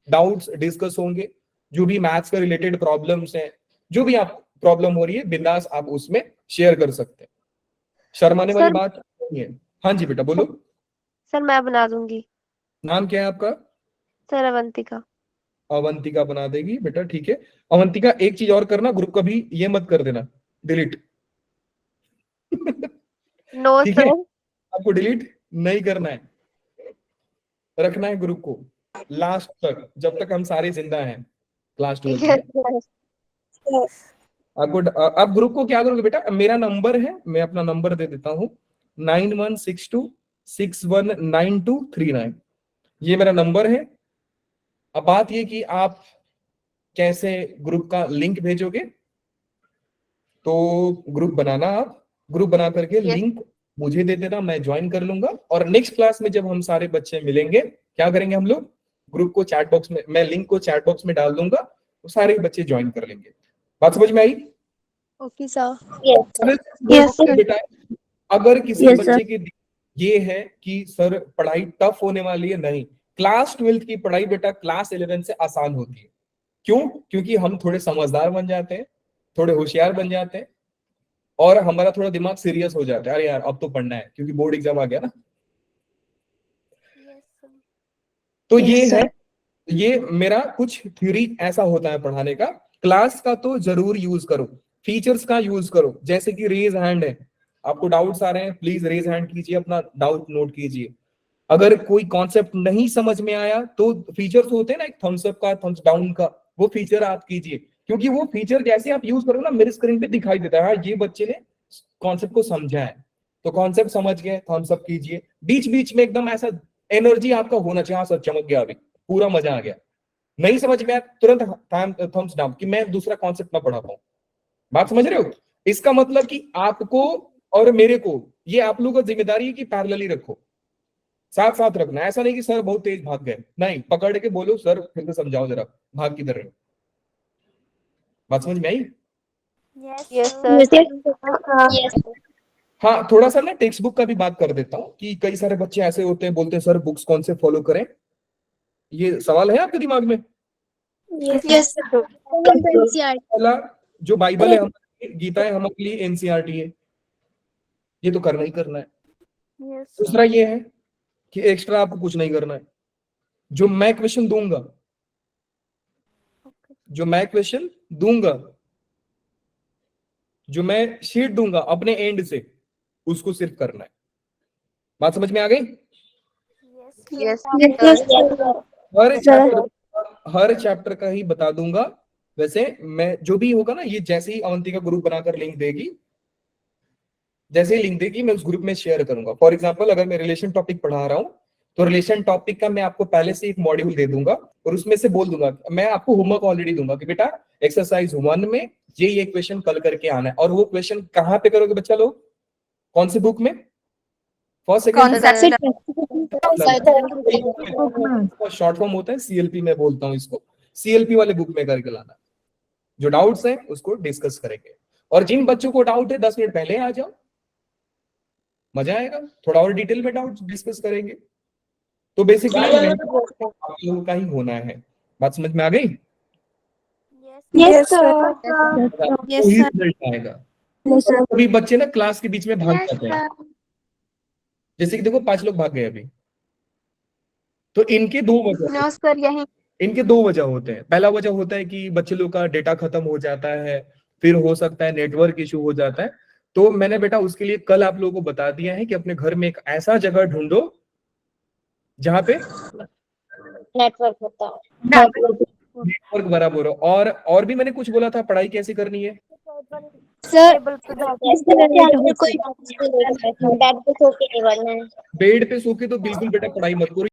डाउट्स डिस्कस होंगे, जो भी मैथ्स का रिलेटेड प्रॉब्लम्स हैं, जो भी आप प्रॉब्लम हो रही है बिंदास आप उसमें शेयर कर सकते हैं, शर्माने वाली बात नहीं है। हाँ जी बेटा बोलो। सर मैं बना दूंगी। नाम क्या है आपका? सर अवंतिका। अवंतिका बना देगी बेटा, ठीक है। अवंतिका एक चीज और करना, ग्रुप का भी ये मत कर देना डिलीट। नो ठीक है, सर। आपको डिलीट नहीं करना है, रखना है ग्रुप को लास्ट तक, जब तक हम सारे जिंदा हैं क्लास 12 में। आपको आप ग्रुप को क्या करोगे बेटा, मेरा नंबर है, मैं अपना नंबर दे देता हूँ 9162619239, ये मेरा नंबर है। अब बात ये कि आप कैसे ग्रुप का लिंक भेजोगे, तो ग्रुप बनाना, आप ग्रुप बना करके लिंक मुझे दे देना, मैं ज्वाइन कर लूंगा, और नेक्स्ट क्लास में जब हम सारे बच्चे मिलेंगे क्या करेंगे हम लोग, ग्रुप को चैट बॉक्स में, मैं लिंक को चैट बॉक्स में डाल दूंगा, तो सारे बच्चे ज्वाइन कर लेंगे। बात समझ में आई? Okay sir. बेटा अगर किसी बच्चे के ये है कि सर पढ़ाई टफ होने वाली है, नहीं, क्लास 12 की पढ़ाई बेटा क्लास 11 से आसान होती है। क्यों? क्योंकि हम थोड़े समझदार बन जाते हैं, थोड़े होशियार बन जाते हैं, और हमारा थोड़ा दिमाग सीरियस हो जाता है, अरे यार अब तो पढ़ना है क्योंकि बोर्ड एग्जाम आ गया ना। तो ये है, ये मेरा कुछ थ्योरी ऐसा होता है पढ़ाने का। क्लास का तो जरूर यूज करो, फीचर्स का यूज करो, जैसे कि रेज हैंड है, आपको डाउट्स आ रहे हैं प्लीज रेज हैंड कीजिए, अपना डाउट नोट कीजिए। अगर कोई कॉन्सेप्ट नहीं समझ में आया तो फीचर्स होते हैं ना, एक थम्स अप का, थम्स डाउन का, वो फीचर आप कीजिए, क्योंकि वो फीचर जैसे आप यूज करो ना मेरे स्क्रीन पे दिखाई देता है, हाँ ये बच्चे ने कॉन्सेप्ट को समझा है, तो कॉन्सेप्ट समझ गए थम्स अप कीजिए। बीच बीच में एकदम ऐसा एनर्जी आपका होना चाहिए, हाँ सर चमक गया, अभी पूरा मजा आ गया, नहीं समझ में आया तुरंत थम्स डाउन, कि मैं दूसरा कॉन्सेप्ट ना पढ़ा पाऊं। बात समझ रहे हो? इसका मतलब कि आपको और मेरे को, ये आप लोगों का जिम्मेदारी है कि पैरेलली रखो, साथ साथ रखना, ऐसा नहीं कि सर बहुत तेज भाग गए, नहीं, पकड़ के बोलो सर फिर से समझाओ जरा, भाग किधर रहे हो। बात समझ में आई? Yes sir. हाँ, थोड़ा सा ना टेक्स्ट बुक का भी बात कर देता हूँ, कि कई सारे बच्चे ऐसे होते हैं बोलते हैं सर बुक्स कौन से फॉलो करें, ये सवाल है आपके दिमाग में? यस पहला जो बाइबल है हमारे, गीता है हमारे लिए एनसीईआरटी है, ये तो करना ही करना है। दूसरा ये है कि एक्स्ट्रा आपको कुछ नहीं करना है, जो मैं क्वेश्चन दूंगा, जो मैं क्वेश्चन दूंगा, जो मैं शीट दूंगा अपने एंड से, उसको सिर्फ करना है। बात समझ में आ गई? यस हर चैप्टर का ही बता दूंगा। वैसे मैं जो भी होगा ना, ये जैसे ही अवंतिका ग्रुप बनाकर लिंक देगी, जैसे ही लिंक देगी मैं उस ग्रुप में शेयर करूंगा। फॉर एग्जांपल अगर मैं रिलेशन टॉपिक पढ़ा रहा हूं तो रिलेशन टॉपिक का मैं आपको पहले से एक मॉड्यूल दे दूंगा, और उसमें से बोल दूंगा, मैं आपको होमवर्क ऑलरेडी दूंगा कि बेटा एक्सरसाइज 1 में ये क्वेश्चन कल करके आना है। और वो क्वेश्चन कहाँ पे करोगे बच्चा लोग, कौन सी बुक में, फर्स्ट सेकंड शॉर्ट फॉर्म होता है CLP में बोलता हूँ इसको, CLP वाले बुक में करके लाना। जो डाउट्स हैं उसको डिस्कस करेंगे। और जिन बच्चों को डाउट है 10 मिनट पहले आ जाओ, मजा आएगा, थोड़ा और डिटेल में डाउट डिस्कस करेंगे। तो बेसिकली आप लोगों का ही होना है। बात समझ में आ गई? Yes sir. वही रिजल्ट आएगा। अभी बच्चे ना क्लास के बीच में भाग जाते हैं, जैसे कि देखो 5 लोग भाग गए अभी, तो इनके 2 वजह, सर यही इनके 2 वजह होते हैं। पहला वजह होता है कि बच्चे लोग का डेटा खत्म हो जाता है, फिर हो सकता है नेटवर्क इशू हो जाता है। तो मैंने बेटा उसके लिए कल आप लोगों को बता दिया है कि अपने घर में एक ऐसा जगह ढूंढो जहां पे नेटवर्क होता है। नेटवर्क बराबर हो। और भी मैंने कुछ बोला था, पढ़ाई कैसे करनी है। सर बेड पे सो के नहीं बनना है। बेड पे सो के तो बिल्कुल बेटा पढ़ाई मत करो।